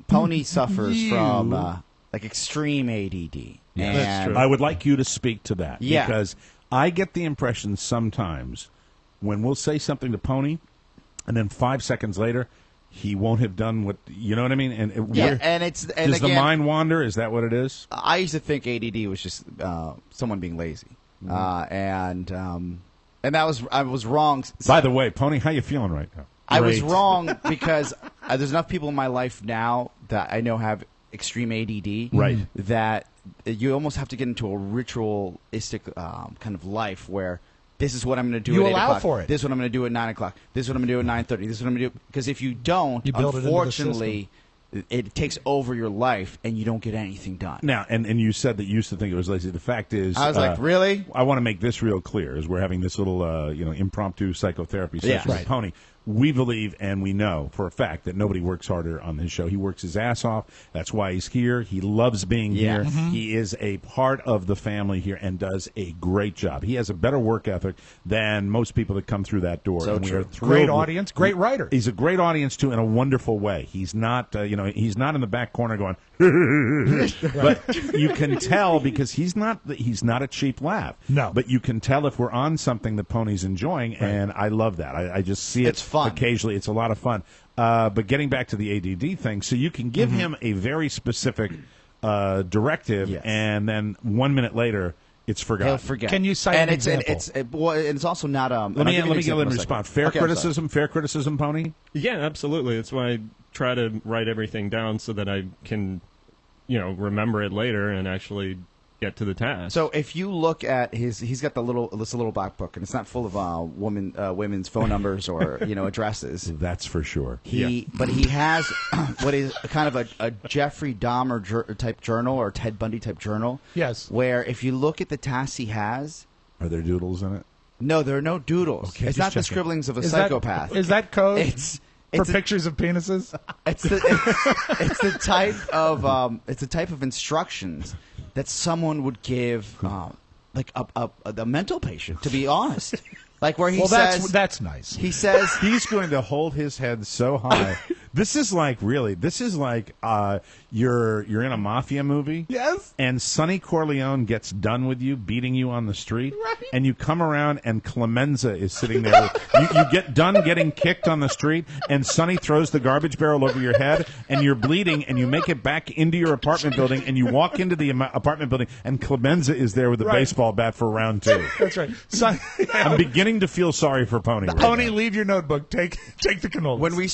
Pony suffers from like extreme ADD. Yes. That's true. I would like you to speak to that. Yeah. Because I get the impression sometimes when we'll say something to Pony, and then 5 seconds later, he won't have done what, you know what I mean? And does the mind wander? Is that what it is? I used to think ADD was just someone being lazy, and that was I was wrong. By the way, Pony, how you feeling right now? I was wrong because there's enough people in my life now that I know have extreme ADD, Right. that you almost have to get into a ritualistic kind of life where this is what I'm going to do You at 8 allow o'clock. for it. This is what I'm going to do at 9 o'clock. This is what I'm going to do at 9:30. This is what I'm going to do. Because if you don't, You build it into the unfortunately, it takes over your life and you don't get anything done. Now, and you said that you used to think it was lazy. The fact is, I was like, really? I want to make this real clear as we're having this little, impromptu psychotherapy session Yeah. with Right. Pony. We believe and we know for a fact that nobody works harder on this show. He works his ass off. That's why he's here. He loves being here. He is a part of the family here and does a great job. He has a better work ethic than most people that come through that door. So and we true. are thrilled Great with- audience, great writer. He's a great audience too, in a wonderful way. He's not, he's not in the back corner going, but you can tell because he's not a cheap laugh. No. But you can tell if we're on something that Pony's enjoying, and I love that. I just see it It's fun. occasionally. It's a lot of fun. But getting back to the ADD thing, so you can give him a very specific directive, Yes. and then 1 minute later, it's forgotten. He'll forget. Can you cite and an it's, example? and it's also not. Let me get a response. Fair criticism, Pony. Yeah, absolutely. That's why I try to write everything down so that I can, remember it later and actually get to the task. So if you look at he's got this little black book, and it's not full of women's phone numbers or addresses. That's for sure. But he has what is kind of a Jeffrey Dahmer type journal or Ted Bundy type journal. Yes. Where if you look at the tasks he has, Are there doodles in it? no, there are no doodles. Okay, it's just not the checking. scribblings of a Is psychopath. Is that code for It's a- pictures of penises? It's the type of instructions that someone would give like a mental patient. To be honest, like where he says that's nice. he says He's going to hold his head so high. This is like you're in a mafia movie. Yes. And Sonny Corleone gets done with you, beating you on the street, and you come around and Clemenza is sitting there. You get done getting kicked on the street, and Sonny throws the garbage barrel over your head, and you're bleeding, and you make it back into your apartment building, and you walk into the apartment building, and Clemenza is there with a baseball bat for round 2. That's right. I'm beginning to feel sorry for Pony. right Pony, now. leave your notebook. Take the cannoli. when we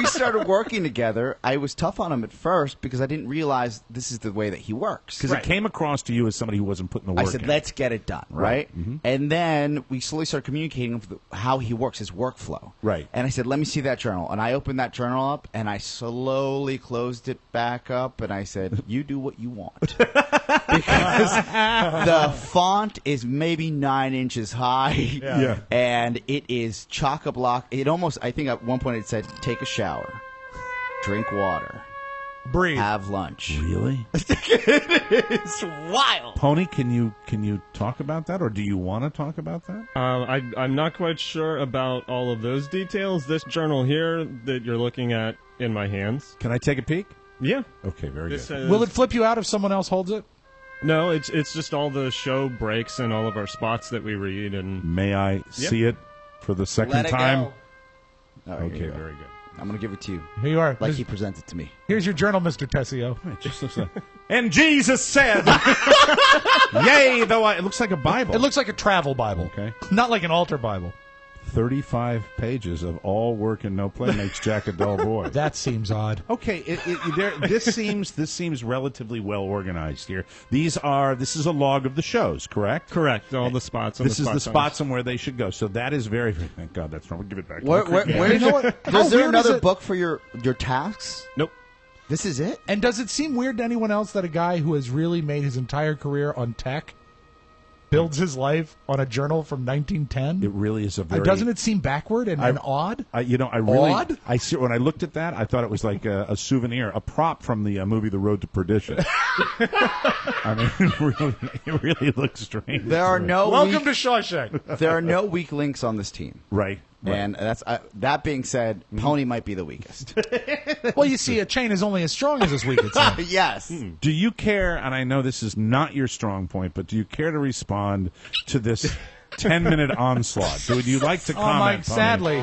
started working together, I was tough on him at first because I didn't realize this is the way that he works. Because it came across to you as somebody who wasn't putting the work I said, in. let's get it done, right? And then we slowly started communicating with how he works, his workflow. Right. And I said, let me see that journal. And I opened that journal up, and I slowly closed it back up, and I said, you do what you want. Because the font is maybe 9 inches high, Yeah. and it is chock-a-block. It almost, I think at one point it said, take a shower, drink water, breathe. have lunch. Really? It's wild. Pony, can you talk about that, or do you want to talk about that? I'm not quite sure about all of those details. This journal here that you're looking at in my hands. Can I take a peek? Yeah. Okay, very This good. has- Will it flip you out if someone else holds it? No, it's just all the show breaks and all of our spots that we read. And May I see it for the second Let it time? go. All right, Okay, here you go. very good. I'm going to give it to you. Here you are. Like he presented it to me. Here's your journal, Mr. Tessio. It just looks like. And Jesus said, "Yea, though it looks like a Bible." It looks like a travel Bible. Okay. Not like an altar Bible. 35 pages of all work and no play makes Jack a dull boy. That seems odd. Okay, this seems relatively well organized here. This is a log of the shows, correct? correct, all the spots. On This is the on spots on where they should go. So that is very. Thank God that's wrong. We'll give it back. Where You know what? How is there weird is another it- book for your tasks? Nope. This is it? And does it seem weird to anyone else that a guy who has really made his entire career on tech builds his life on a journal from 1910? It really is a very... Doesn't it seem backward and odd? I really... Odd? When I looked at that, I thought it was like a souvenir, a prop from the movie The Road to Perdition. I mean, it really looks strange. There are no Welcome to Shawshank. There are no weak links on this team. Right. And that's that being said, Pony might be the weakest. Well, you see, a chain is only as strong as its weakest link. Yes. Do you care, and I know this is not your strong point, but do you care to respond to this 10-minute onslaught? Would you like to comment, Mike, Pony? sadly.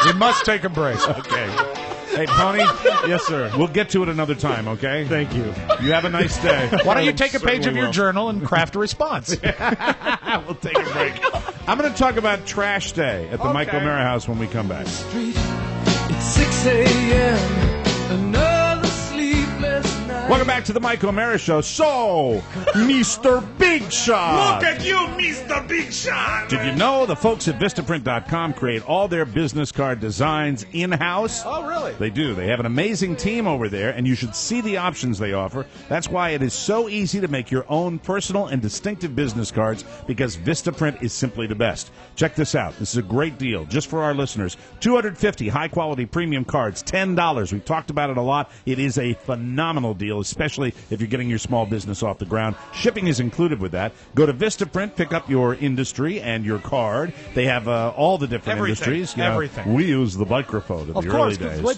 We must take a break. Okay. Hey, Pony. Yes, sir. We'll get to it another time, okay? Thank you. You have a nice day. Why don't you take a page of Certainly your will. journal and craft a response? We'll take a break. I'm going to talk about Trash Day at the Mike O'Mara House when we come back. It's 6 a.m. Another sleepless night. Welcome back to the Mike O'Mara Show. So, Mr. Big Shot. Look at you, Mr. Big Shot. Did you know the folks at VistaPrint.com create all their business card designs in-house? Oh, really? They do. They have an amazing team over there, and you should see the options they offer. That's why it is so easy to make your own personal and distinctive business cards, because VistaPrint is simply the best. Check this out. This is a great deal just for our listeners. 250 high-quality premium cards, $10. We've talked about it a lot. It is a phenomenal deal, especially if you're getting your small business off the ground. Shipping is included with that. Go to VistaPrint, pick up your industry and your card. They have all the different industries. You know, everything. we use the microphone in Of the course, early days. we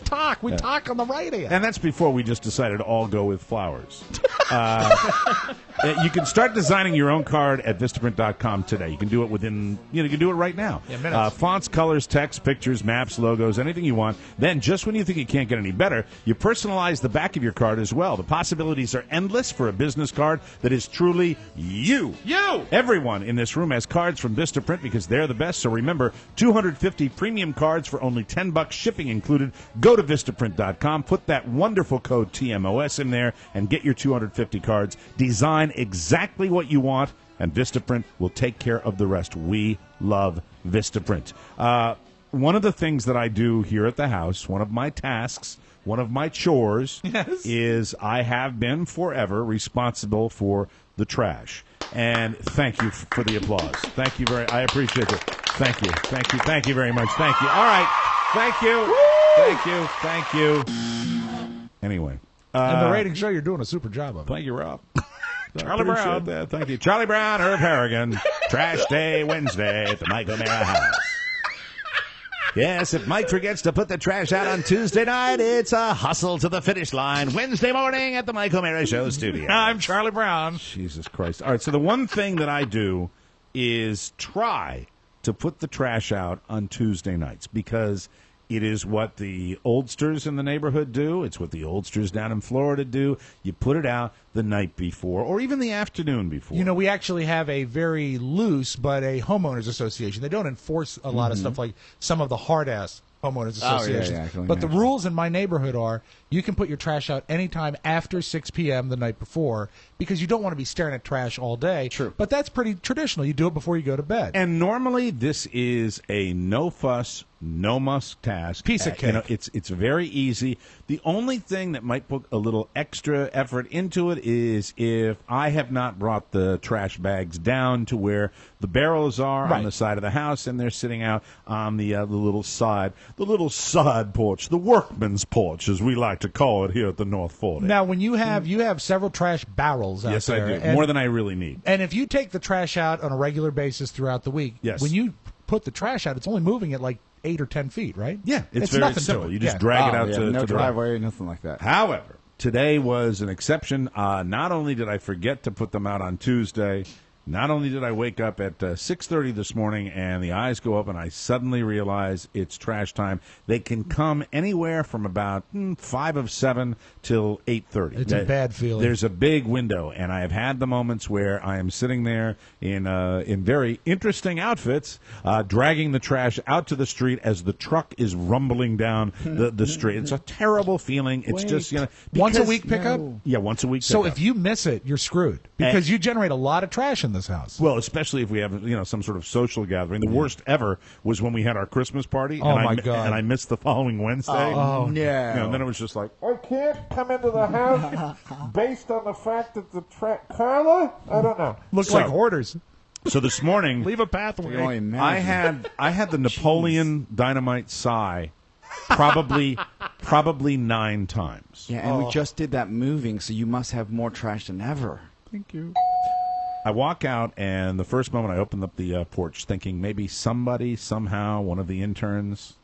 talk on the radio. And that's before we just decided to all go with flowers. You can start designing your own card at VistaPrint.com today. You can do it you can do it right now. Yeah, minutes. Fonts, colors, text, pictures, maps, logos, anything you want. Then, just when you think it can't get any better, you personalize the back of your card as well. The possibilities are endless for a business card that is truly you. You! Everyone in this room has cards from VistaPrint because they're the best. So remember, 250 premium cards for only $10, shipping included. Go to VistaPrint.com, put that wonderful code TMOS in there, and get your 250 cards. Design exactly what you want, and VistaPrint will take care of the rest. We love VistaPrint. One of the things that I do here at the house, one of my tasks, one of my chores, is I have been forever responsible for the trash. And thank you for the applause. Thank you I appreciate it. Thank you very much. Thank you. All right. Thank you. Thank you. Anyway. And the ratings show you're doing a super job of it. Thank you, Rob. Charlie Brown. That. Thank you. Charlie Brown, Herb Harrigan. Trash Day Wednesday at the Mike O'Mara House. Yes, if Mike forgets to put the trash out on Tuesday night, it's a hustle to the finish line Wednesday morning at the Mike O'Mara Show studio. I'm Charlie Brown. Jesus Christ. All right, so the one thing that I do is try to put the trash out on Tuesday nights, because it is what the oldsters in the neighborhood do. It's what the oldsters down in Florida do. You put it out the night before or even the afternoon before. You know, we actually have a very loose but a homeowners association. They don't enforce a lot of stuff like some of the hard-ass homeowners associations. But the rules in my neighborhood are you can put your trash out anytime after 6 p.m. the night before, because you don't want to be staring at trash all day. True. But that's pretty traditional. You do it before you go to bed. And normally this is a no-fuss, no-muss task. Piece of cake. You know, it's very easy. The only thing that might put a little extra effort into it is if I have not brought the trash bags down to where the barrels are on the side of the house, and they're sitting out on the little side porch, the workman's porch, as we like to call it here at the North 40. Now, when you have several trash barrels out yes, there. I do. More than I really need. And if you take the trash out on a regular basis throughout the week, when you put the trash out, it's only moving at like 8 or 10 feet, right? Yeah, it's very nothing simple. to it. You just drag it out to no the driveway, nothing like that. However, today was an exception. Not only did I forget to put them out on Tuesday, not only did I wake up at 6:30 this morning and the eyes go up and I suddenly realize it's trash time. They can come anywhere from about 5 of 7 till 8:30. It's a bad feeling. There's a big window, and I have had the moments where I am sitting there in very interesting outfits, dragging the trash out to the street as the truck is rumbling down the street. It's a terrible feeling. It's just once a week pickup. Yeah, once a week. So pickup. if you miss it, you're screwed because you generate a lot of trash in this house. Well, especially if we have some sort of social gathering. The worst ever was when we had our Christmas party. Oh, and my God. And I missed the following Wednesday. Oh, no. And then it was just like, I can't come into the house based on the fact that Carla? I don't know. Look like hoarders. So this morning, Leave a pathway. I had the Napoleon Dynamite sigh probably 9 times. Yeah, and we just did that moving, so you must have more trash than ever. Thank you. I walk out, and the first moment I opened up the porch thinking maybe somebody, somehow, one of the interns.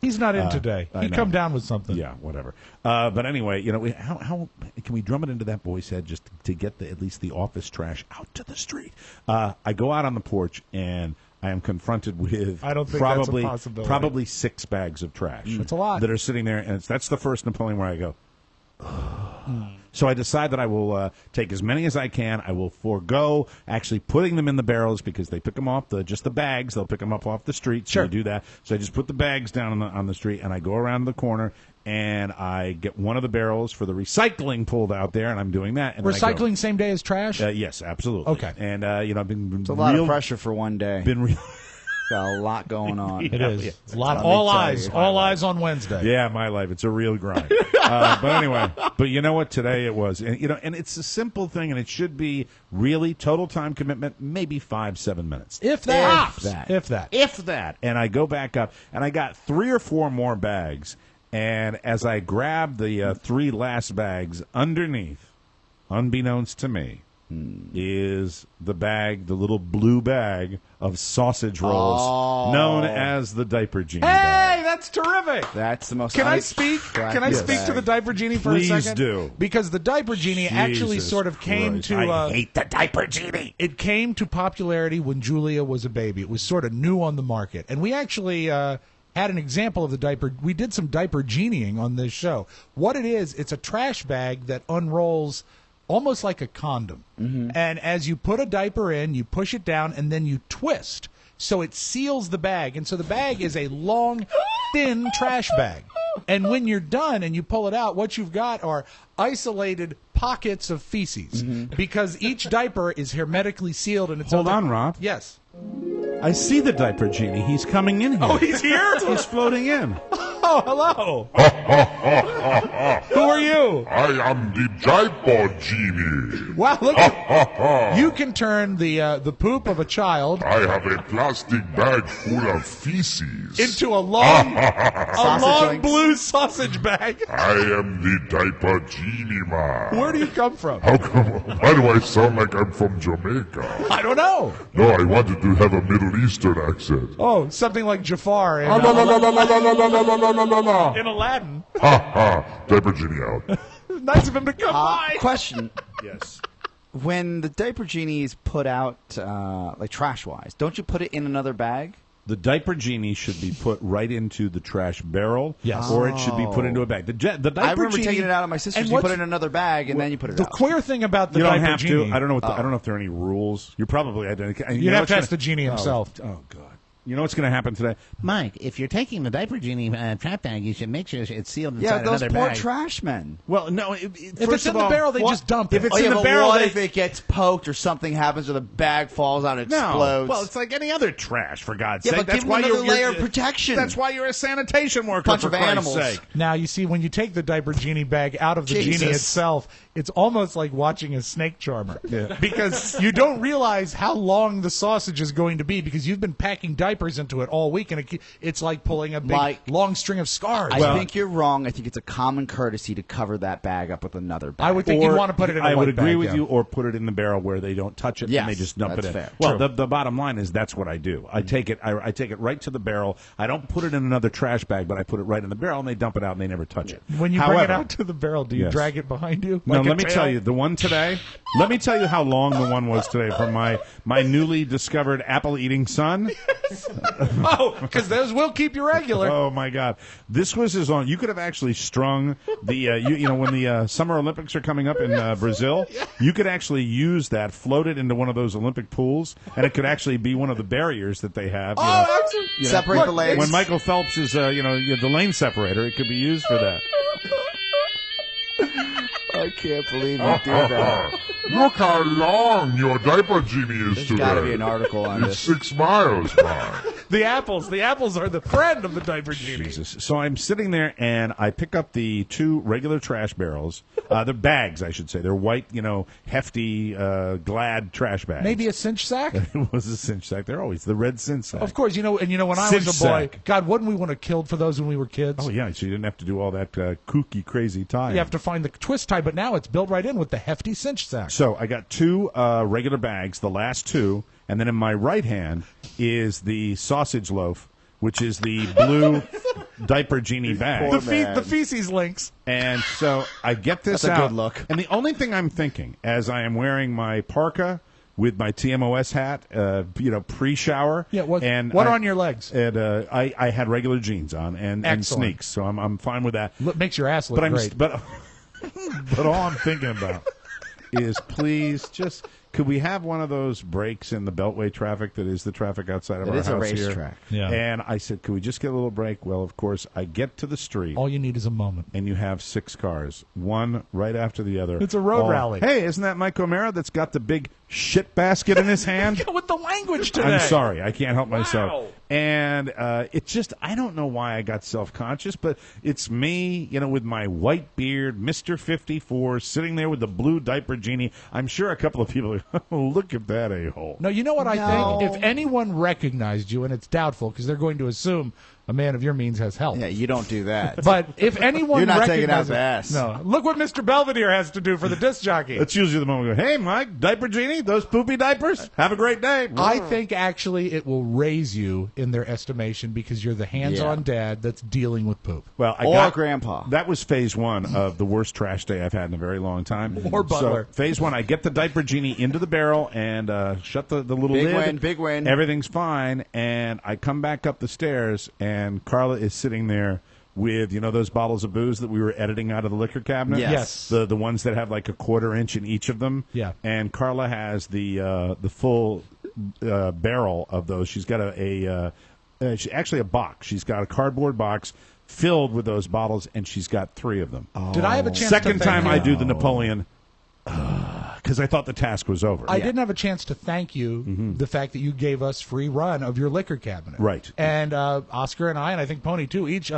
He's not in today. I He'd know. come down with something. Yeah, whatever. But anyway, how can we drum it into that boy's head just to get at least the office trash out to the street? I go out on the porch, and I am confronted with I don't think that's a possibility. probably 6 bags of trash. That's a lot. That are sitting there, and that's the first Napoleon where I go, So I decide that I will take as many as I can. I will forego actually putting them in the barrels because they pick them off just the bags. They'll pick them up off the street. So Sure. I do that. So I just put the bags down on the street, and I go around the corner, and I get one of the barrels for the recycling pulled out there, and I'm doing that. And then I go. Recycling same day as trash? Yes, absolutely. Okay. And I've been It's a lot of pressure for one day. Been real. Got a lot going on. It is. Yeah. It's a lot. Let me All tell eyes. you. All eyes on Wednesday. Yeah, my life. It's a real grind. But anyway, but you know what? Today it was. And, and it's a simple thing, and it should be really total time commitment, maybe 5-7 minutes. If that. If that. If that. If that. And I go back up, and I got 3 or 4 more bags. And as I grab the 3 last bags, underneath, unbeknownst to me, is the little blue bag of sausage rolls known as the Diaper Genie bag. Hey, that's terrific. That's the most. Can I speak? Can I speak to the Diaper Genie for Please a second? do. Because the Diaper Genie actually Jesus sort of came Christ. to. I hate the Diaper Genie. It came to popularity when Julia was a baby. It was sort of new on the market, and we actually had an example of the diaper. We did some diaper genieing on this show. What it is, it's a trash bag that unrolls almost like a condom. Mm-hmm. And as you put a diaper in, you push it down, and then you twist. So it seals the bag. And so the bag is a long, thin trash bag. And when you're done and you pull it out, what you've got are isolated pockets of feces. Mm-hmm. Because each diaper is hermetically sealed. And it's Hold on, Rob. Yes. I see the Diaper Genie. He's coming in here. Oh, he's here? He's floating in. Oh, hello. Who are you? I am the Diaper Genie. Wow, look at you can turn the poop of a child I have a plastic bag full of feces into a long blue sausage bag. I am the Diaper Genie man. Where do you come from? How come? Why do I sound like I'm from Jamaica? I don't know. No, I wanted to have a Middle Eastern accent. Oh, something like Jafar in Aladdin. Ha ha! Diaper Genie out. Nice of him to come by. Question. Yes. When the Diaper Genie is put out, like trash-wise, don't you put it in another bag? The Diaper Genie should be put right into the trash barrel, yes, or it should be put into a bag. The Diaper I remember Genie, taking it out of my sister's. You put it in another bag, and then you put it the out. The queer thing about the you don't Diaper have Genie, to. I don't know. I don't know if there are any rules. You're probably. You'd have to ask the genie himself. Oh God. You know what's going to happen today? Mike, if you're taking the Diaper Genie trap bag, you should make sure it's sealed inside Yeah, those another poor bag. trash men. Well, no. If it's in the barrel, they just dump it. If it's in the but barrel, what they, if it gets poked or something happens or the bag falls out and no. explodes? Well, it's like any other trash, for God's Yeah, sake. but That's give them why another you're layer of protection. That's why you're a sanitation worker, Bunch for of Christ's animals. sake. Now, you see, when you take the Diaper Genie bag out of the Jesus. genie itself, it's almost like watching a snake charmer. Yeah. Because you don't realize how long the sausage is going to be because you've been packing diapers into it all week, and it's like pulling a big, long string of scars. I think you're wrong. I think it's a common courtesy to cover that bag up with another bag. I would think you'd want to put it in a I would white agree bag, with yeah. you, or put it in the barrel where they don't touch it Yes, and they just dump it that's in. fair. Well, True. the bottom line is that's what I do. I take it. I take it right to the barrel. I don't put it in another trash bag, but I put it right in the barrel, and they dump it out, and they never touch it. When you However, bring it out to the barrel, do you Yes. drag it behind you? No, like a let me tail? tell you, the one today, let me tell you how long the one was today from my newly discovered apple-eating son. Oh, because those will keep you regular. Oh, my God. This was as long. You could have actually strung the, you know, when the Summer Olympics are coming up in Brazil, you could actually use that, float it into one of those Olympic pools, and it could actually be one of the barriers that they have. You know, excellent. you know, Separate the lanes. When Michael Phelps is, you know, the lane separator, it could be used for that. I can't believe you do that. Look how long your diaper genie is There's today. got to be an article on It's this. 6 miles by. The apples are the friend of the diaper genie. Jesus. So I'm sitting there, and I pick up the 2 regular trash barrels. They're bags, I should say. They're white, hefty, Glad trash bags. Maybe a cinch sack? It was a cinch sack. They're always the red cinch sack. Of course, when I Cinch was a boy, sack. God, wouldn't we want to kill for those when we were kids? Oh, yeah, so you didn't have to do all that kooky, crazy tying. You have to find the twist tie, but now it's built right in with the hefty cinch sack. So I got 2 regular bags, the last 2, and then in my right hand is the sausage loaf, which is the blue diaper genie bag. The feces links. And so I get this That's a out. good look. And the only thing I'm thinking, as I am wearing my parka with my TMOS hat, pre-shower. Yeah, what are on your legs? And I had regular jeans on and Excellent. sneaks, so I'm fine with that. Makes your ass look great. But all I'm thinking about is please just could we have one of those breaks in the Beltway traffic that is the traffic outside of our house It is a here? racetrack. Yeah. And I said, could we just get a little break? Well, of course, I get to the street. All you need is a moment. And you have 6 cars, one right after the other. It's a road rally. Hey, isn't that Mike O'Mara that's got the big shit basket in his hand? With the language today. I'm sorry. I can't help myself. And it's just, I don't know why I got self-conscious, but it's me, with my white beard, Mr. 54, sitting there with the blue diaper genie. I'm sure a couple of people are, oh, look at that a-hole. No, you know what I think? If anyone recognized you, and it's doubtful because they're going to assume a man of your means has help. Yeah, you don't do that. But if anyone You're not recognizes, taking out the ass. No, look what Mr. Belvedere has to do for the disc jockey. That's usually the moment we go, hey, Mike, diaper genie, those poopy diapers, have a great day. I think actually it will raise you in their estimation because you're the hands-on dad that's dealing with poop. Well, Or grandpa. That was phase 1 of the worst trash day I've had in a very long time. Or butler. So phase 1, I get the diaper genie into the barrel and shut the little lid. Big win. Everything's fine, and I come back up the stairs, and Carla is sitting there with those bottles of booze that we were editing out of the liquor cabinet. Yes. The ones that have like a quarter inch in each of them. Yeah. And Carla has the full barrel of those. She's got actually a box. She's got a cardboard box filled with those bottles, and she's got 3 of them. Did I have a chance Second to time thank I you? do the Napoleon because I thought the task was over. I didn't have a chance to thank you the fact that you gave us free run of your liquor cabinet. Right. And Oscar and I think Pony too, each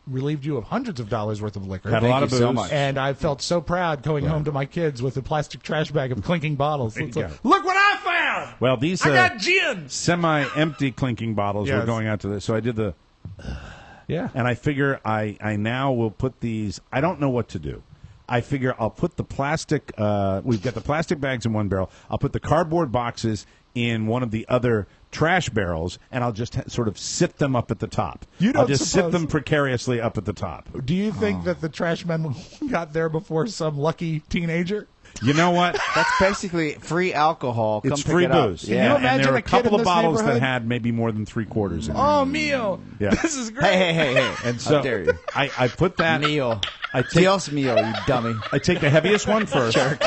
relieved you of hundreds of dollars worth of liquor. Had a lot of you so booze. much. And I felt so proud going home to my kids with a plastic trash bag of clinking bottles. It's you like, go. look what I found! Well, these I got gin! semi-empty clinking bottles were Yes. going out to this. So I did the... Yeah. And I figure I now will put these... I don't know what to do. I figure I'll put the plastic... we've got the plastic bags in one barrel. I'll put the cardboard boxes in one of the other trash barrels, and I'll just sort of sit them up at the top. I'll just sit them precariously up at the top. Do you think that the trash men got there before some lucky teenager? You know what? That's basically free alcohol. Come It's pick free it up. booze. Can Yeah. you And imagine there were a a kid couple in of this bottles that neighborhood? had maybe more than 3/4 in it. Oh, Mio! Yeah. This is great. Hey. And so How dare you? I put that... Mio. I take, Dios mio, you dummy. I take the heaviest one first. Jerk.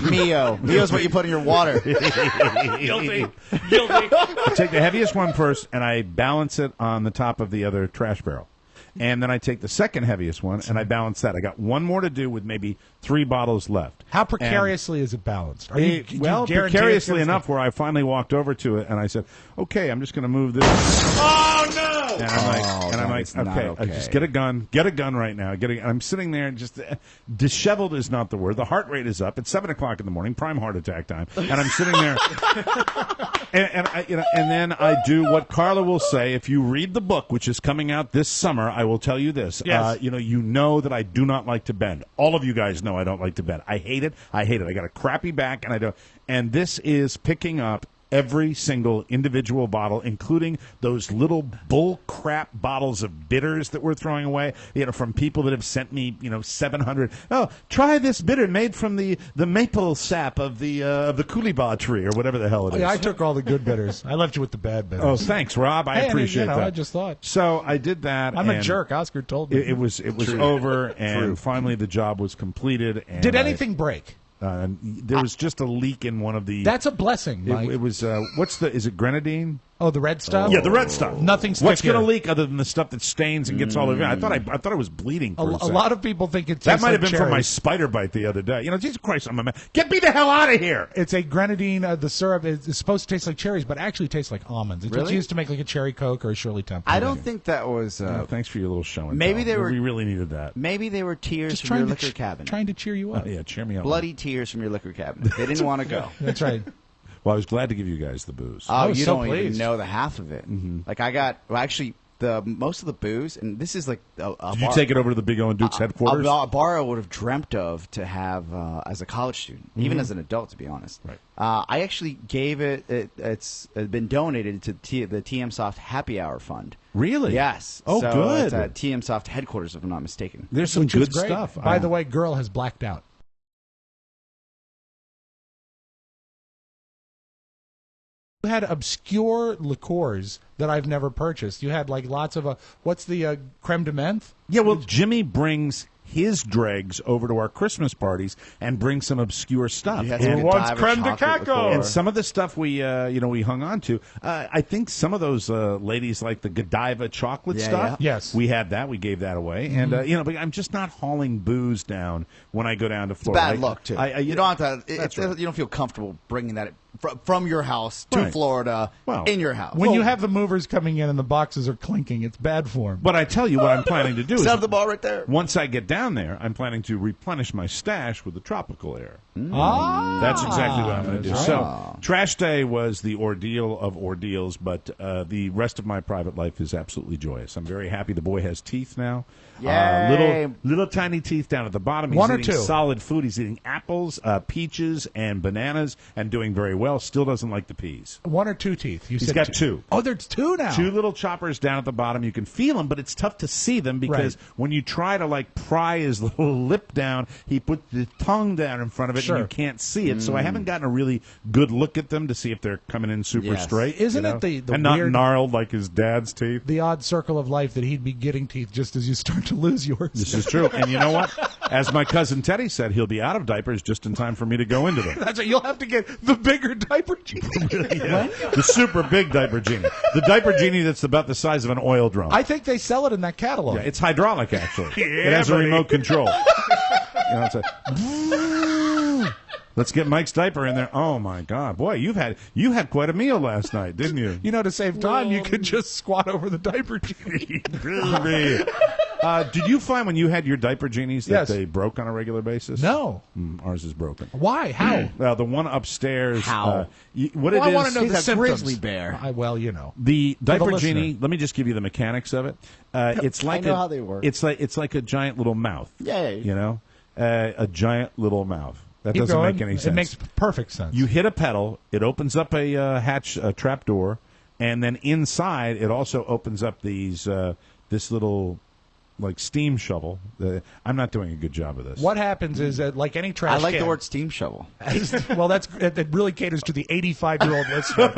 Mio. Mio's what you put in your water. Guilty. I take the heaviest one first, and I balance it on the top of the other trash barrel. And then I take the second heaviest one, and I balance that. I got one more to do with maybe 3 bottles left. How precariously is it balanced? Are you, do you guarantee precariously it's enough where I finally walked over to it, and I said, okay, I'm just going to move this. Oh, no! And I'm like, it's not okay, just get a gun right now. I'm sitting there, and just disheveled is not the word. The heart rate is up. It's 7:00 in the morning, prime heart attack time, and I'm sitting there, and then I do what Carla will say. If you read the book, which is coming out this summer, I will tell you this. Yes. You know that I do not like to bend. All of you guys know I don't like to bend. I hate it. I got a crappy back, and I don't. And this is picking up every single individual bottle, including those little bull crap bottles of bitters that we're throwing away, from people that have sent me, 700. Oh, try this bitter made from the maple sap of the Coolibah tree or whatever the hell it is. Yeah, I took all the good bitters. I left you with the bad bitters. Oh, thanks, Rob. I appreciate that. I just thought. So I did that. I'm a and jerk. Oscar told me. It was over, and finally the job was completed. And Did anything break? There was just a leak in one of the. That's a blessing, Mike. It was is it grenadine? Oh, the red stuff? Yeah, the red stuff. Nothing's What's stickier. going to leak other than the stuff that stains and gets all over? I thought I was bleeding. A lot of people think it tastes that might have like been from my cherries. spider bite the other day. Jesus Christ, I'm a man. Get me the hell out of here! It's a grenadine. The syrup is supposed to taste like cherries, but actually tastes like almonds. It's Really? used to make like a cherry Coke or a Shirley Temple. I don't think that was. Thanks for your little show and Maybe tell. they were. We really needed that. Maybe they were tears Just from your trying to liquor cabinet. trying to cheer you up. Yeah, cheer me up. Bloody tears from your liquor cabinet. They didn't want to go. That's right. Well, I was glad to give you guys the booze. Oh, was you so don't even pleased. know the half of it. Mm-hmm. Like I got, well, actually, the most of the booze, and this is like a Did you take it over to the Big O and Duke's headquarters? A bar I would have dreamt of to have as a college student, even as an adult, to be honest. Right. I actually gave it. It's been donated to the TM Soft Happy Hour Fund. Really? Yes. Oh, so good. It's at TM Soft headquarters, if I'm not mistaken. There's some Which is good great. stuff. By the way, girl has blacked out. You had obscure liqueurs that I've never purchased. You had like lots of what's the creme de menthe? Yeah, well, Jimmy brings his dregs over to our Christmas parties and brings some obscure stuff. You had And- some Who wants Dive creme de chocolate cacao? liqueur. And some of the stuff we hung on to, I think some of those ladies like the Godiva chocolate Yeah, stuff. yeah. Yes. we had that. We gave that away, and but I'm just not hauling booze down when I go down to Florida. Bad luck too. I, you don't have to. That's right. You don't feel comfortable bringing that from your house to Right. Florida Well, in your house. When you have the movers coming in and the boxes are clinking, it's bad form. But I tell you what I'm planning to do is Set the ball right there. once I get down there, I'm planning to replenish my stash with the tropical air. Ah, That's exactly what I'm going to do. that's So, Trash Day was the ordeal of ordeals, but the rest of my private life is absolutely joyous. I'm very happy the boy has teeth now. Yay. Little tiny teeth down at the bottom. He's One or eating two? solid food. He's eating apples, peaches, and bananas, and doing very well. Still doesn't like the peas. one or two teeth. You He's said got two. Oh, there's two now. Two little choppers down at the bottom. You can feel them, but it's tough to see them because Right. when you try to like pry his little lip down, he puts the tongue down in front of it, Sure. and you can't see it. So I haven't gotten a really good look at them to see if they're coming in super Yes. straight. Isn't you it know? the and not weird- gnarled like his dad's teeth? The odd circle of life that he'd be getting teeth just as you start to lose yours. This is true. And you know what? As my cousin Teddy said, he'll be out of diapers just in time for me to go into them. That's right. You'll have to get the bigger diaper. Yeah. The super big diaper genie. The diaper genie that's about the size of an oil drum. I think they sell it in that catalog. Yeah, it's hydraulic, actually. Yeah, it has buddy. a remote control. It's let's get Mike's diaper in there. Oh my God, boy, you had quite a meal last night, didn't you? You know, to save time, you could just squat over the diaper genie. Did you find when you had your diaper genies that Yes. they broke on a regular basis? No. Ours is broken. Why? How? Well, the one upstairs. How? What Well, it I is? want to know He's the a symptoms. grizzly bear. Well, you know. The diaper listener. genie. Let me just give you the mechanics of it. It's like know how they work. It's like a giant little mouth. Yay. You know, a giant little mouth. That Keep doesn't going. make any sense. It makes perfect sense. You hit a pedal, it opens up a trap door, and then inside it also opens up this little like steam shovel. I'm not doing a good job of this. What happens is that, like any trash I like can, the word steam shovel. well, it really caters to the 85-year-old listener.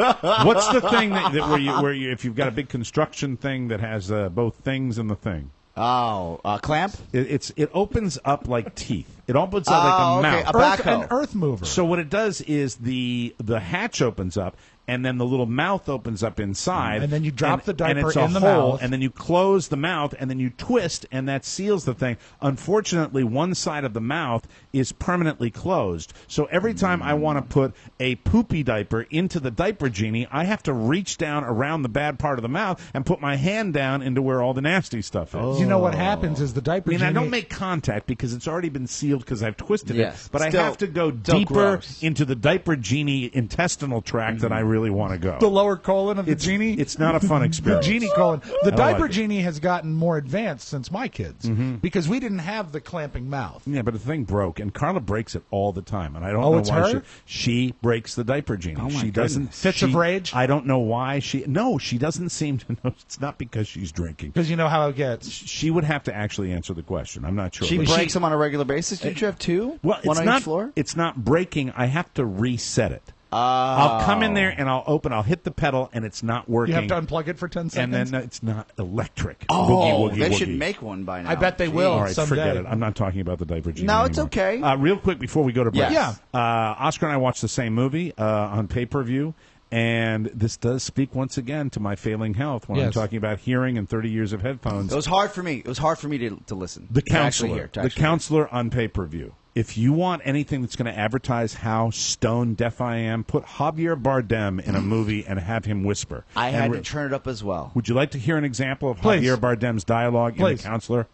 What's the thing that where you if you've got a big construction thing that has both things in the thing? Oh, clamp? It opens up like teeth. It opens up like a okay, mouth. a backhoe. An earth mover. So what it does is the hatch opens up, and then the little mouth opens up inside. And then you drop the diaper and it's a in the hole, mouth. and then you close the mouth, and then you twist, and that seals the thing. Unfortunately, one side of the mouth is permanently closed. So every time I want to put a poopy diaper into the diaper genie, I have to reach down around the bad part of the mouth and put my hand down into where all the nasty stuff is. You know what happens is the diaper I mean, genie... I don't make contact because it's already been sealed because I've twisted Yes. it. But Still- I have to go still deeper gross. into the diaper genie intestinal tract than I really want to go. The lower colon of the genie? It's not a fun The experience. genie colon. The don't diaper like it. genie has gotten more advanced since my kids because we didn't have the clamping mouth. Yeah, but the thing broke, and Carla breaks it all the time, and I don't Oh, know it's why her? she breaks the diaper genie. Oh, my she goodness. doesn't Fits of rage? I don't know why she. No, she doesn't seem to know. It's not because she's drinking. Because you know how it gets. She would have to actually answer the question. I'm not sure. She But breaks them on a regular basis. Did you have two? Well, One it's on not. each floor? It's not breaking. I have to reset it. I'll come in there and I'll hit the pedal and it's not working. You have to unplug it for 10 and seconds. then it's not electric. Oh, Boogie, woogie, they woogie. should make one by now. I bet they will. All right, someday. forget it. I'm not talking about the diaper genie. No, it's anymore. okay. Real quick before we go to break. Yes. Yeah. Oscar and I watched the same movie on pay-per-view, And this does speak once again to my failing health when I'm talking about hearing and 30 years of headphones. It was hard for me. It was hard for me to listen. The counselor on pay-per-view. If you want anything that's going to advertise how stone deaf I am, put Javier Bardem in a movie and have him whisper. I had to turn it up as well. Would you like to hear an example of Javier Bardem's dialogue in The Counselor?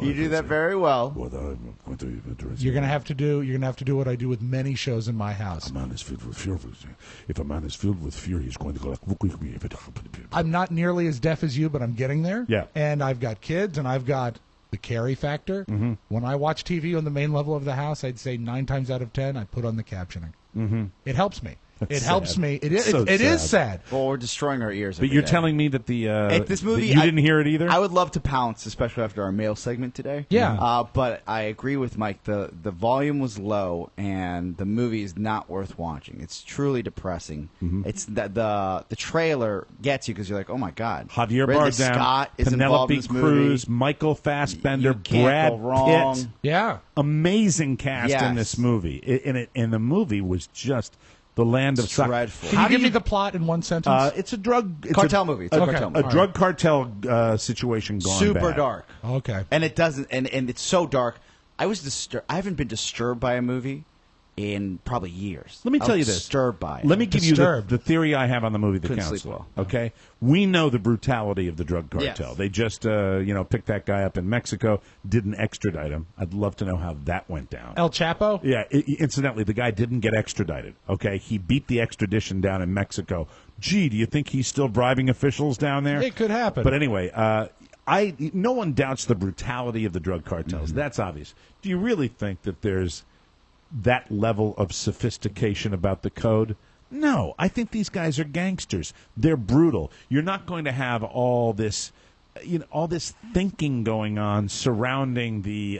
You do that very well. You're gonna have to do what I do with many shows in my house. A man is filled with fear. If a man is filled with fear, he's going to go like. I'm not nearly as deaf as you, but I'm getting there. Yeah. And I've got kids, and I've got the carry factor. Mm-hmm. When I watch TV on the main level of the house, I'd say 9 times out of 10, I put on the captioning. Mm-hmm. It helps me. That's it helps sad. me. It It is sad. Well, we're destroying our ears. But you're telling me that this movie, that you didn't hear it either? I would love to pounce, especially after our mail segment today. Yeah. But I agree with Mike. The volume was low, and the movie is not worth watching. It's truly depressing. Mm-hmm. It's the trailer gets you because you're like, oh my god. Javier Ridley Bardem, Scott is involved Penelope in this Cruz, movie. Michael Fassbender, can't Brad go wrong. Pitt. Yeah. Amazing cast in Yes. this movie. And the movie was just the land of It's suck. dreadful. Can you give me the plot in one sentence? It's a drug Cartel movie. It's a cartel movie. A drug cartel situation gone Super bad. dark. Okay. And it doesn't, and it's so dark. I haven't been disturbed by a movie in probably years. Let me tell you this. Disturbed by it. Let me give you the theory I have on the movie The Couldn't Counselor. sleep well. Okay? We know the brutality of the drug cartel. Yes. They just, picked that guy up in Mexico, didn't extradite him. I'd love to know how that went down. El Chapo? Yeah, incidentally, the guy didn't get extradited, okay? He beat the extradition down in Mexico. Gee, do you think he's still bribing officials down there? It could happen. But anyway, no one doubts the brutality of the drug cartels. That's obvious. Do you really think that there's that level of sophistication about the code? No, I think these guys are gangsters. They're brutal. You're not going to have all this thinking going on surrounding the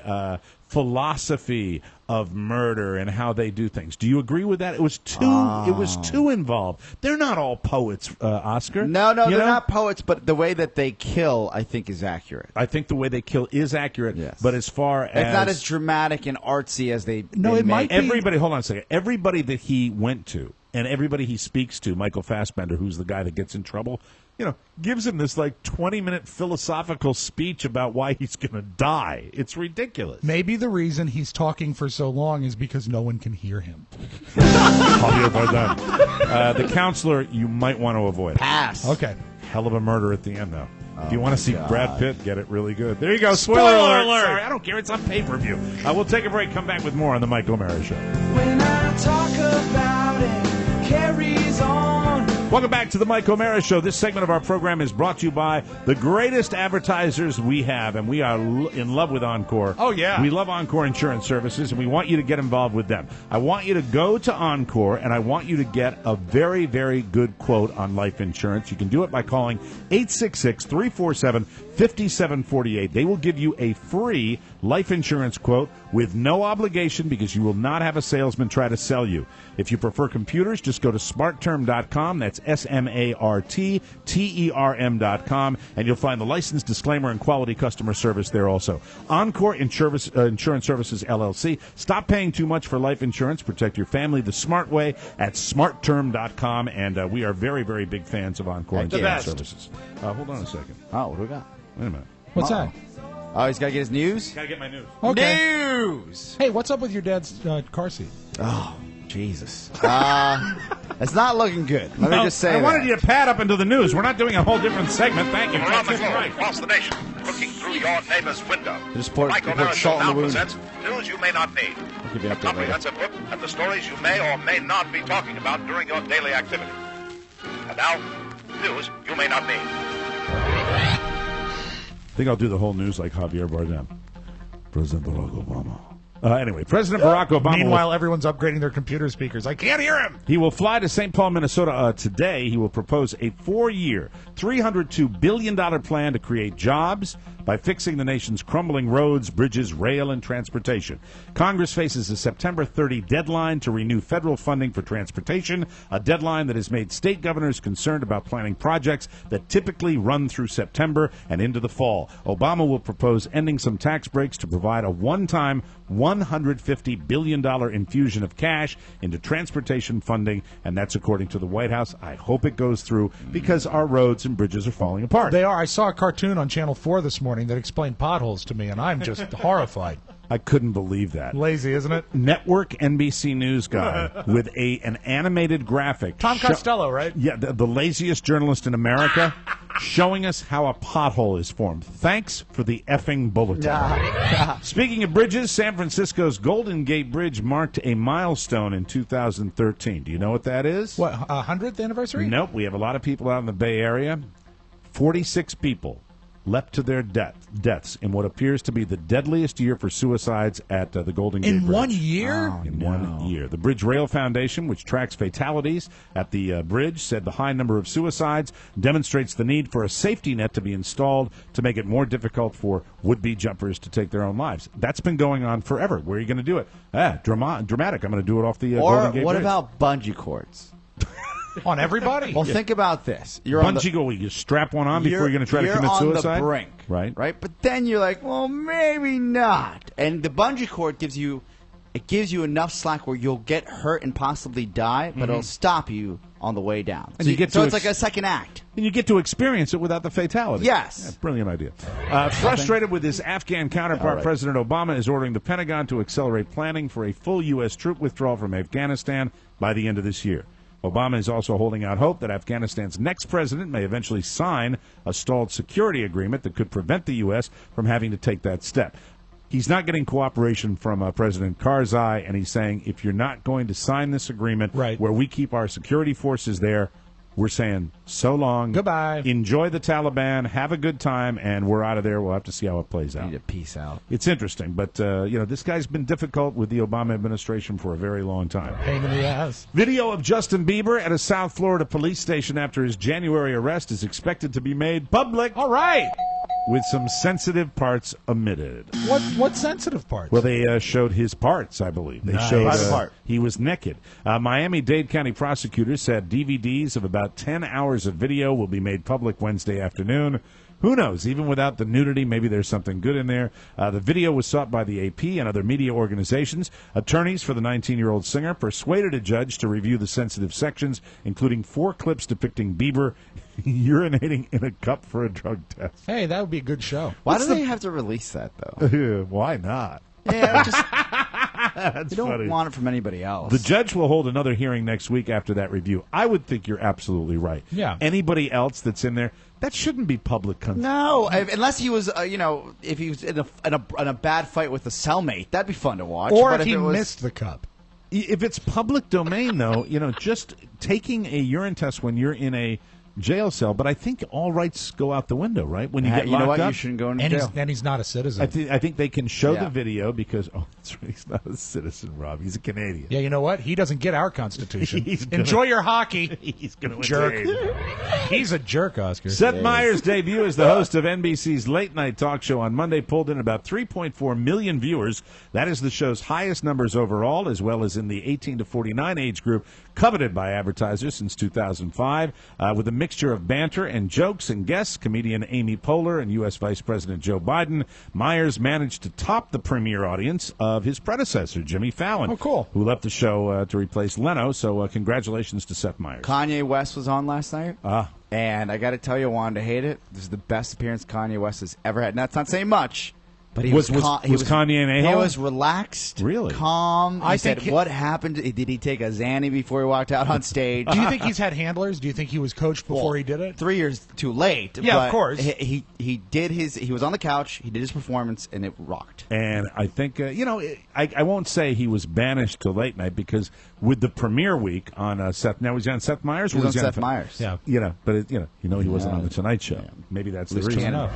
philosophy of murder and how they do things. Do you agree with that? It was too involved. They're not all poets, Oscar. No, they're not poets, but the way that they kill, I think, is accurate. I think the way they kill is accurate. Yes. But as far as it's not as dramatic and artsy as they might be. Everybody, hold on a second. Everybody that he went to and everybody he speaks to, Michael Fassbender, who's the guy that gets in trouble, gives him this 20-minute philosophical speech about why he's going to die. It's ridiculous. Maybe the reason he's talking for so long is because no one can hear him. Javier Bardem. The Counselor, you might want to avoid it. Pass. Okay. Hell of a murder at the end, though. If you want to see God. Brad Pitt, get it really good. There you go. Spoiler alert. Sorry, I don't care. It's on pay-per-view. We'll take a break. Come back with more on the Mike O'Mara Show. When I talk about it, carries on. Welcome back to the Mike O'Mara Show. This segment of our program is brought to you by the greatest advertisers we have, and we are in love with Encore. Oh, yeah. We love Encore Insurance Services, and we want you to get involved with them. I want you to go to Encore, and I want you to get a very, very good quote on life insurance. You can do it by calling 866-347-5748. They will give you a free life insurance quote with no obligation because you will not have a salesman try to sell you. If you prefer computers, just go to smartterm.com. That's SMARTTERM.com, and you'll find the license, disclaimer, and quality customer service there also. Encore Insurance Services, LLC. Stop paying too much for life insurance. Protect your family the smart way at smartterm.com, and we are very, very big fans of Encore Insurance Services. Hold on a second. Oh, what do we got? Wait a minute. What's that? Oh, he's got to get his news? Got to get my news. Okay. News! Hey, what's up with your dad's car seat? Oh, Jesus. It's not looking good. Let me just say I wanted that. you to pad up into the news. We're not doing a whole different segment. Thank you. Around the That's globe, right. across the nation, looking through your neighbor's window. Just pour Mike O'Mara Show salt in now the wound. presents news you may not need. I'll give you A update later. comprehensive look at the stories you may or may not be talking about during your daily activity. And now, news you may not need. I think I'll do the whole news like Javier Bardem. President Barack Obama Anyway, President Barack Obama. Meanwhile, everyone's upgrading their computer speakers. I can't hear him. He will fly to St. Paul, Minnesota today. He will propose a 4-year, $302 billion plan to create jobs by fixing the nation's crumbling roads, bridges, rail, and transportation. Congress faces a September 30 deadline to renew federal funding for transportation, a deadline that has made state governors concerned about planning projects that typically run through September and into the fall. Obama will propose ending some tax breaks to provide a one-time $150 billion infusion of cash into transportation funding, and that's according to the White House. I hope it goes through because our roads and bridges are falling apart. They are. I saw a cartoon on Channel 4 this morning that explained potholes to me, and I'm just horrified. I couldn't believe that. Lazy, isn't it? Network NBC News guy with an animated graphic. Tom Costello, right? Yeah, the laziest journalist in America, showing us how a pothole is formed. Thanks for the effing bulletin. Speaking of bridges, San Francisco's Golden Gate Bridge marked a milestone in 2013. Do you know what that is? What, 100th anniversary? Nope. We have a lot of people out in the Bay Area. 46 people leapt to their deaths in what appears to be the deadliest year for suicides at the Golden Gate Bridge. In 1 year? In 1 year. The Bridge Rail Foundation, which tracks fatalities at the bridge, said the high number of suicides demonstrates the need for a safety net to be installed to make it more difficult for would-be jumpers to take their own lives. That's been going on forever. Where are you going to do it? Dramatic. I'm going to do it off the Golden Gate Or what Bridge. about bungee cords? On everybody? Well, think about this. You're Bungee go, you strap one on before you're going to try to commit suicide? You're on the brink. Right. But then you're like, well, maybe not. And the bungee cord gives you enough slack where you'll get hurt and possibly die, but it'll stop you on the way down. And so it's like a second act. And you get to experience it without the fatality. Yes. Yeah, brilliant idea. Frustrated with his Afghan counterpart, President Obama is ordering the Pentagon to accelerate planning for a full U.S. troop withdrawal from Afghanistan by the end of this year. Obama is also holding out hope that Afghanistan's next president may eventually sign a stalled security agreement that could prevent the U.S. from having to take that step. He's not getting cooperation from President Karzai, and he's saying, if you're not going to sign this agreement where we keep our security forces there, we're saying so long. Goodbye. Enjoy the Taliban. Have a good time, and we're out of there. We'll have to see how it plays out. Need to peace out. It's interesting, but this guy's been difficult with the Obama administration for a very long time. Pain in the ass. Video of Justin Bieber at a South Florida police station after his January arrest is expected to be made public. All right. With some sensitive parts omitted. What sensitive parts? Well, they showed his parts, I believe. They showed part. He was naked. Miami-Dade County prosecutors said DVDs of about 10 hours of video will be made public Wednesday afternoon. Who knows? Even without the nudity, maybe there's something good in there. The video was sought by the AP and other media organizations. Attorneys for the 19-year-old singer persuaded a judge to review the sensitive sections, including 4 clips depicting Bieber urinating in a cup for a drug test. Hey, that would be a good show. Why do they have to release that, though? Why not? Yeah, just That's you don't funny. want it from anybody else. The judge will hold another hearing next week after that review. I would think you're absolutely right. Yeah. Anybody else that's in there, that shouldn't be public content. No, unless he was, if he was in a bad fight with a cellmate, that'd be fun to watch. Or but if he it was, missed the cup. If it's public domain, though, just taking a urine test when you're in a jail cell, but I think all rights go out the window, right? When you get you locked know what? up, You shouldn't go into And jail. he's not a citizen. I think they can show Yeah. the video because that's right, he's not a citizen, Rob. He's a Canadian. Yeah, you know what? He doesn't get our Constitution. He's gonna- Enjoy your hockey. He's going to Jerk. He's a jerk, Oscar. Seth Meyers' debut as the host of NBC's late-night talk show on Monday pulled in about 3.4 million viewers. That is the show's highest numbers overall, as well as in the 18 to 49 age group, coveted by advertisers since 2005. With a mixture of banter and jokes and guests, comedian Amy Poehler and U.S. Vice President Joe Biden, Meyers managed to top the premiere audience of his predecessor, Jimmy Fallon. Oh, cool. Who left the show to replace Leno, so congratulations to Seth Meyers. Kanye West was on last night. And I got to tell you, I wanted to hate it. This is the best appearance Kanye West has ever had. Now, that's not saying much, but he was Kanye an a-hole? He was relaxed, Really? calm. I He think said, what happened? Did he take a Xanny before he walked out on stage? Do you think he's had handlers? Do you think he was coached before he did it? 3 years too late. Yeah, of but course. He did his. He was on the couch. He did his performance, and it rocked. And I think, I won't say he was banished to late night because with the premiere week on Seth, now was he on Seth Meyers? He was on Seth Meyers. Yeah. But he wasn't on the Tonight Show. Maybe that's the reason. canon.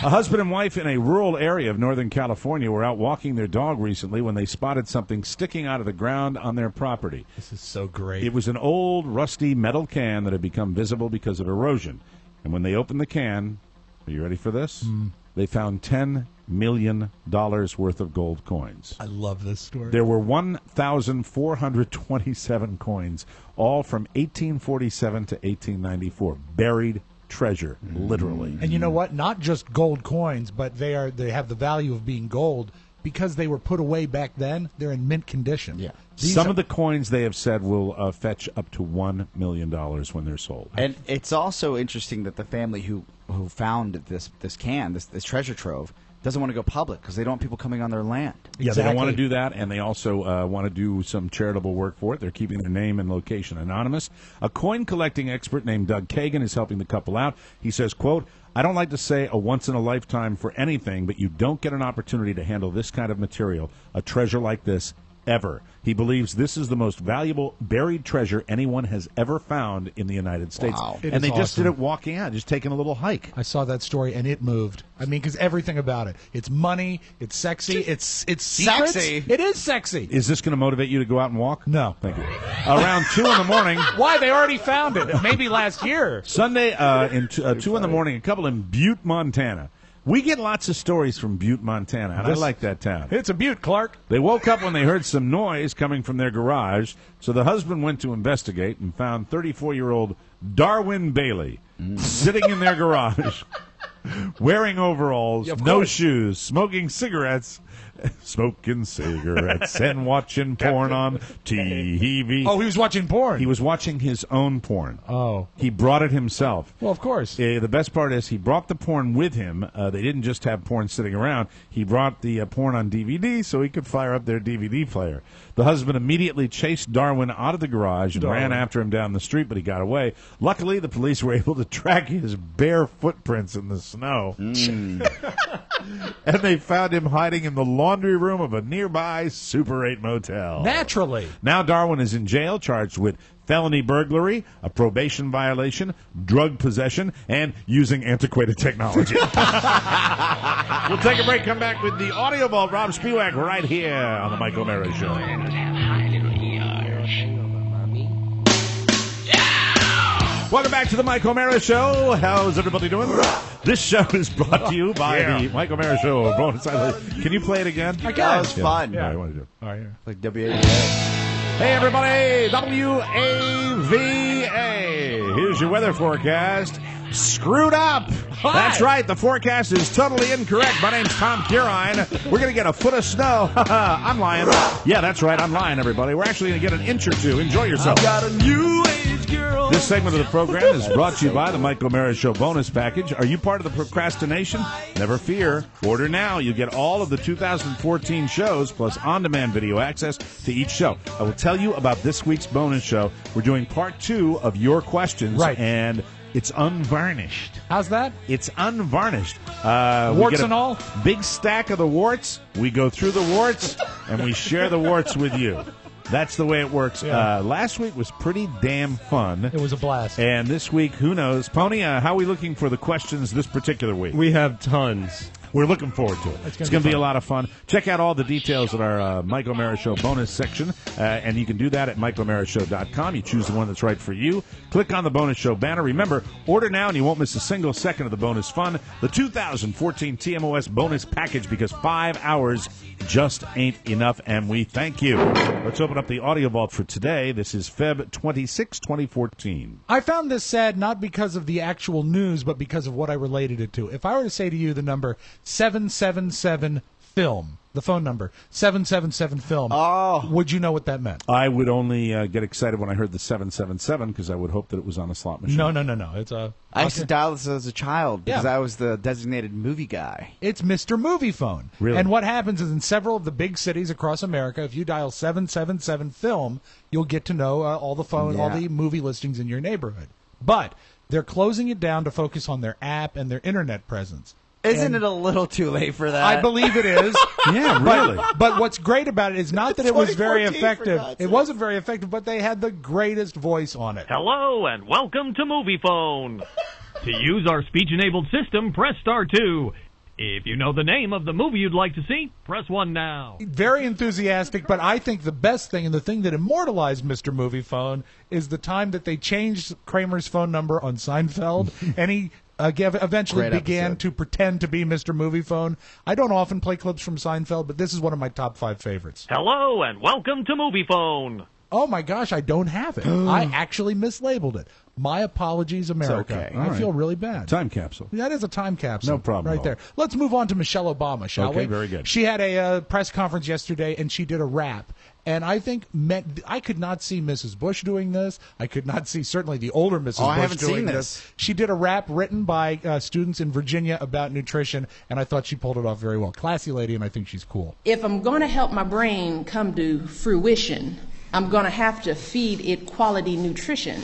A husband and wife in a rural area of of Northern California were out walking their dog recently when they spotted something sticking out of the ground on their property. This is so great. It was an old, rusty metal can that had become visible because of erosion. And when they opened the can, are you ready for this? They found $10 million worth of gold coins. I love this story. There were 1,427 coins, all from 1847 to 1894, buried treasure, literally. And you know what? Not just gold coins, but they have the value of being gold because they were put away back then. They're in mint condition. Yeah. Some of the coins, they have said, will fetch up to $1 million when they're sold. And it's also interesting that the family who found this treasure trove doesn't want to go public because they don't want people coming on their land. Yeah, they don't want to do that, and they also want to do some charitable work for it. They're keeping their name and location anonymous. A coin-collecting expert named Doug Kagan is helping the couple out. He says, quote, I don't like to say a once-in-a-lifetime for anything, but you don't get an opportunity to handle this kind of material, a treasure like this, ever. He believes this is the most valuable buried treasure anyone has ever found in the United States. Wow. And they just did it walking out, just taking a little hike. I saw that story, and it moved. I mean, because everything about it. It's money. It's sexy. It's secrets. Sexy. It is sexy. Is this going to motivate you to go out and walk? No. Thank you. Around 2 in the morning. Why? They already found it. Maybe last year. Sunday, 2 in the morning, a couple in Butte, Montana. We get lots of stories from Butte, Montana, and I like that town. It's a Butte, Clark. They woke up when they heard some noise coming from their garage, so the husband went to investigate and found 34-year-old Darwin Bailey sitting in their garage, wearing overalls, no shoes, smoking cigarettes, and watching porn on TV. Oh, he was watching porn. He was watching his own porn. Oh. He brought it himself. Well, of course. The best part is he brought the porn with him. They didn't just have porn sitting around. He brought the porn on DVD so he could fire up their DVD player. The husband immediately chased Darwin out of the garage and ran after him down the street, but he got away. Luckily, the police were able to track his bare footprints in the snow. And they found him hiding in the laundry room of a nearby Super 8 motel. Naturally. Now Darwin is in jail, charged with felony burglary, a probation violation, drug possession, and using antiquated technology. We'll take a break, come back with the Audio Vault. Rob Spiewak right here on the Mike O'Mara Show. Welcome back to the Mike O'Mara Show. How's everybody doing? This show is brought to you by the Mike O'Mara Show. Can you play it again? I can. That was fun. Yeah. All right, what do you do? All right, like WAVA. Hey, everybody, WAVA. Here's your weather forecast. Screwed up. Hi. That's right. The forecast is totally incorrect. My name's Tom Curine. We're going to get a foot of snow. I'm lying. Yeah, that's right. I'm lying, everybody. We're actually going to get an inch or two. Enjoy yourself. I've got a new age girl. This segment of the program is brought to you by the Mike O'Mara Show bonus package. Are you part of the procrastination? Never fear. Order now. You get all of the 2014 shows plus on-demand video access to each show. I will tell you about this week's bonus show. We're doing part 2 of your questions. Right. And it's unvarnished. How's that? It's unvarnished. Warts and all? Big stack of the warts. We go through the warts, and we share the warts with you. That's the way it works. Yeah. Last week was pretty damn fun. It was a blast. And this week, who knows? Pony, how are we looking for the questions this particular week? We have tons. We're looking forward to it. It's going to be a lot of fun. Check out all the details at our Mike O'Mara Show bonus section, and you can do that at MikeO'MaraShow.com. You choose the one that's right for you. Click on the bonus show banner. Remember, order now and you won't miss a single second of the bonus fun. The 2014 TMOS bonus package, because 5 hours just ain't enough, and we thank you. Let's open up the audio vault for today. This is Feb 26, 2014. I found this sad not because of the actual news, but because of what I related it to. If I were to say to you the number 777 film, the phone number 777 film, would you know what that meant? I would only get excited when I heard the 777 because I would hope that it was on a slot machine. No. It's a. I used to dial this as a child because I was the designated movie guy. It's Mr. Movie Phone. Really? And what happens is in several of the big cities across America, if you dial 777 film, you'll get to know all the movie listings in your neighborhood. But they're closing it down to focus on their app and their internet presence. Isn't it a little too late for that? I believe it is. Yeah, really. But what's great about it is not that it was very effective. It wasn't very effective, but they had the greatest voice on it. Hello and welcome to Movie Phone. To use our speech-enabled system, press star 2. If you know the name of the movie you'd like to see, press 1 now. Very enthusiastic, but I think the best thing and the thing that immortalized Mr. Movie Phone is the time that they changed Kramer's phone number on Seinfeld, and he eventually began to pretend to be Mr. Movie Phone. I don't often play clips from Seinfeld, but this is one of my top 5 favorites. Hello, and welcome to Movie Phone. Oh, my gosh, I don't have it. I actually mislabeled it. My apologies, America. It's okay. I feel really bad. Time capsule. That is a time capsule. No problem right at all. there. Let's move on to Michelle Obama, shall we? Okay, very good. She had a press conference yesterday, and she did a rap. And I think I could not see Mrs. Bush doing this. I could not see certainly the older Mrs. Bush I haven't doing seen this. She did a rap written by students in Virginia about nutrition, and I thought she pulled it off very well. Classy lady, and I think she's cool. If I'm going to help my brain come to fruition, I'm going to have to feed it quality nutrition.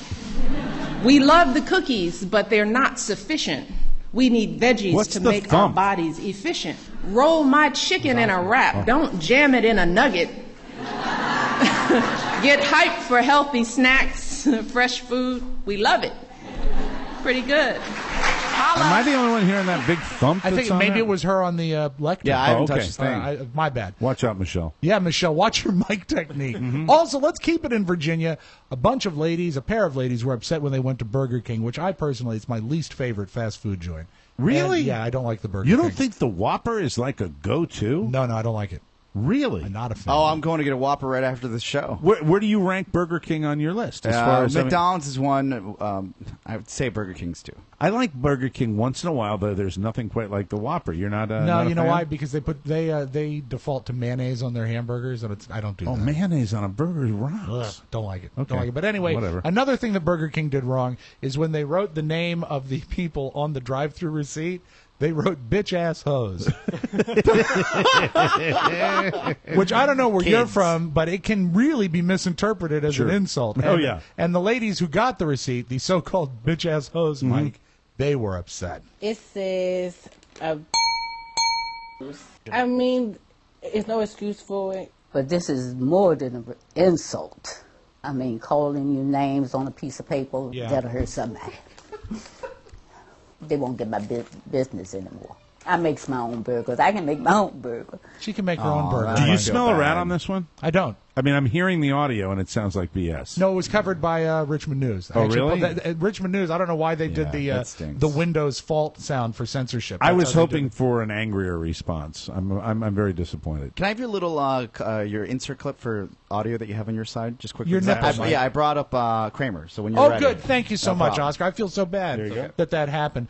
We love the cookies, but they're not sufficient. We need veggies to make our bodies efficient. Roll my chicken in a wrap. Don't jam it in a nugget. Get hyped for healthy snacks, fresh food. We love it. Pretty good. Holla. Am I the only one hearing that big thump? I think that's on maybe there? it was her on the lectern. Yeah, I haven't touched this thing. My bad. Watch out, Michelle. Yeah, Michelle, watch your mic technique. Also, let's keep it in Virginia. A pair of ladies were upset when they went to Burger King, which I personally, it's my least favorite fast food joint. Really? And, yeah, I don't like the Burger You King. don't think the Whopper is like a go-to? No, I don't like it. Really? I'm not a fan. Oh, I'm going to get a Whopper right after the show. Where do you rank Burger King on your list? As far as McDonald's is one. I would say Burger King's two. I like Burger King once in a while, but there's nothing quite like the Whopper. You're not. No, not a you know fan? why? Because they default to mayonnaise on their hamburgers, and I don't do that. Oh, mayonnaise on a burger rocks. Ugh, don't like it. Okay. Don't like it. But anyway, Whatever. Another thing that Burger King did wrong is when they wrote the name of the people on the drive-thru receipt, they wrote bitch ass hoes. Which I don't know where you're from, but it can really be misinterpreted as an insult. Oh, yeah. And the ladies who got the receipt, the so-called bitch ass hoes, Mike, they were upset. It says, I mean, there's no excuse for it. But this is more than an insult. I mean, calling you names on a piece of paper, that'll hurt somebody. They won't get my business anymore. I make my own burgers. I can make my own burger. She can make her own burger. Do you smell a rat on this one? I don't. I mean, I'm hearing the audio, and it sounds like BS. No, it was covered by Richmond News. Oh, really? Richmond News, I don't know why they did the Windows fault sound for censorship. I was hoping for an angrier response. I'm very disappointed. Can I have your little your insert clip for audio that you have on your side, just quickly? Your nipples, Mike. I brought up Kramer. So when you're ready. Good. Thank you so much, Oscar. I feel so bad that happened.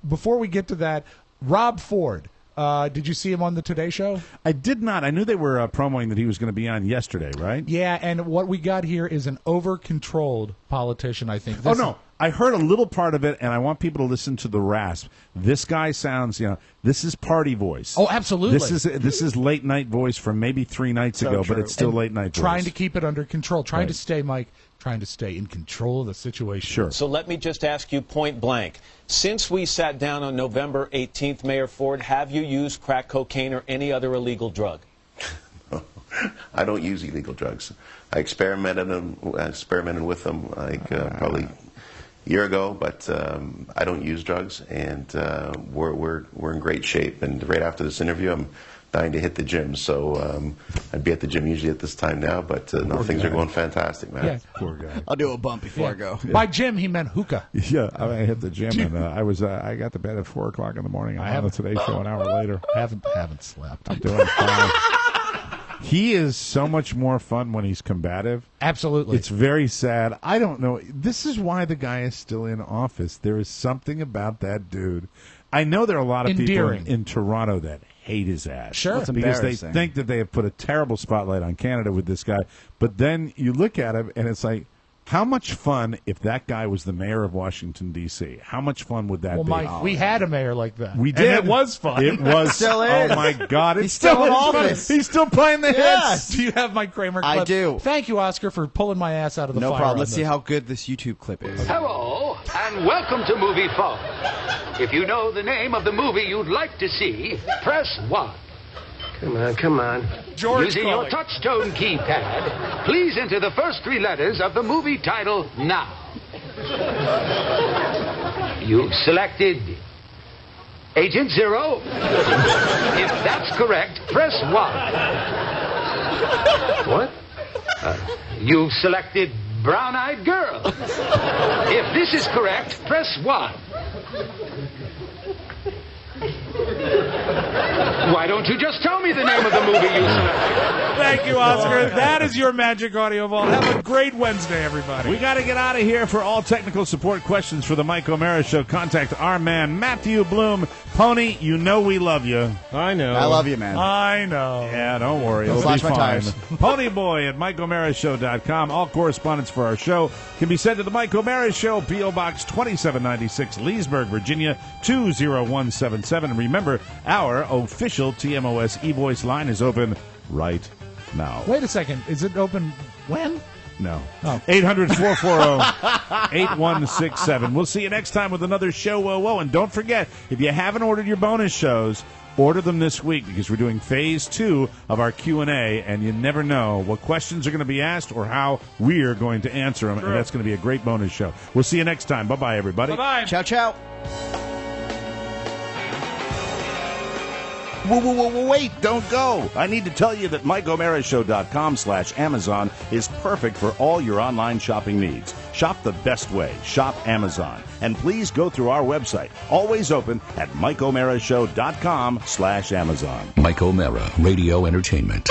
Before we get to that, Rob Ford. Did you see him on the Today Show? I did not. I knew they were promoting that he was going to be on yesterday, right? Yeah, and what we got here is an over-controlled politician, I think. No. I heard a little part of it, and I want people to listen to the rasp. This guy sounds, this is party voice. Oh, absolutely. This is late night voice from maybe 3 nights ago, but it's still late night voice. Trying to keep it under control, trying to stay, Mike, trying to stay in control of the situation. Sure. So let me just ask you point blank. Since we sat down on November 18th, Mayor Ford, have you used crack cocaine or any other illegal drug? I don't use illegal drugs. I experimented with them probably a year ago, but I don't use drugs, and we're in great shape. And right after this interview, I'm dying to hit the gym. So I'd be at the gym usually at this time now, but things are going fantastic, man. Yeah. Poor guy. I'll do a bump before I go. By gym, he meant hookah. Yeah, I hit the gym, and I got to bed at 4 o'clock in the morning. I'm on the Today Show an hour later. Haven't slept. I'm doing fine. He is so much more fun when he's combative. Absolutely. It's very sad. I don't know. This is why the guy is still in office. There is something about that dude. I know there are a lot of people in Toronto that hate his ass. Sure. Because they think that they have put a terrible spotlight on Canada with this guy. But then you look at him, and it's like, how much fun if that guy was the mayor of Washington, D.C.? How much fun would that be? Well, Mike, we had a mayor like that. We did. And it was fun. It was. Still is. Oh, my God. He's still in is office. Fun. He's still playing the hits. Do you have my Kramer clip? I do. Thank you, Oscar, for pulling my ass out of the fire. No problem. on Let's see this. how good this YouTube clip is. Hello, and welcome to Movie Phone. If you know the name of the movie you'd like to see, press 1. Come on. George Using your touchtone keypad, please enter the first 3 letters of the movie title now. You've selected Agent 0. If that's correct, press 1. What? You've selected brown-eyed girl. If this is correct, press 1. Why don't you just tell me the name of the movie you selected? Thank you, Oscar. That is your magic audio vault. Have a great Wednesday, everybody. We got to get out of here. For all technical support questions for the Mike O'Mara Show, contact our man, Matthew Bloom. Pony, you know we love you. I know. I love you, man. I know. Yeah, don't worry. Don't It'll be slash my fine. tires. Ponyboy at MikeO'MaraShow.com. All correspondence for our show can be sent to the Mike O'Mara Show, P.O. Box 2796, Leesburg, Virginia, 20177. And remember, our official TMOS e-voice line is open right now. Wait a second. Is it open when? No. Oh. 800-440-8167. We'll see you next time with another show. Whoa. And don't forget, if you haven't ordered your bonus shows, order them this week because we're doing phase 2 of our Q&A, and you never know what questions are going to be asked or how we're going to answer them. True. And that's going to be a great bonus show. We'll see you next time. Bye-bye, everybody. Bye-bye. Ciao, ciao. Whoa, wait, don't go. I need to tell you that MikeO'MaraShow.com/Amazon is perfect for all your online shopping needs. Shop the best way. Shop Amazon. And please go through our website, always open at MikeO'MaraShow.com/Amazon. Mike O'Mara, Radio Entertainment.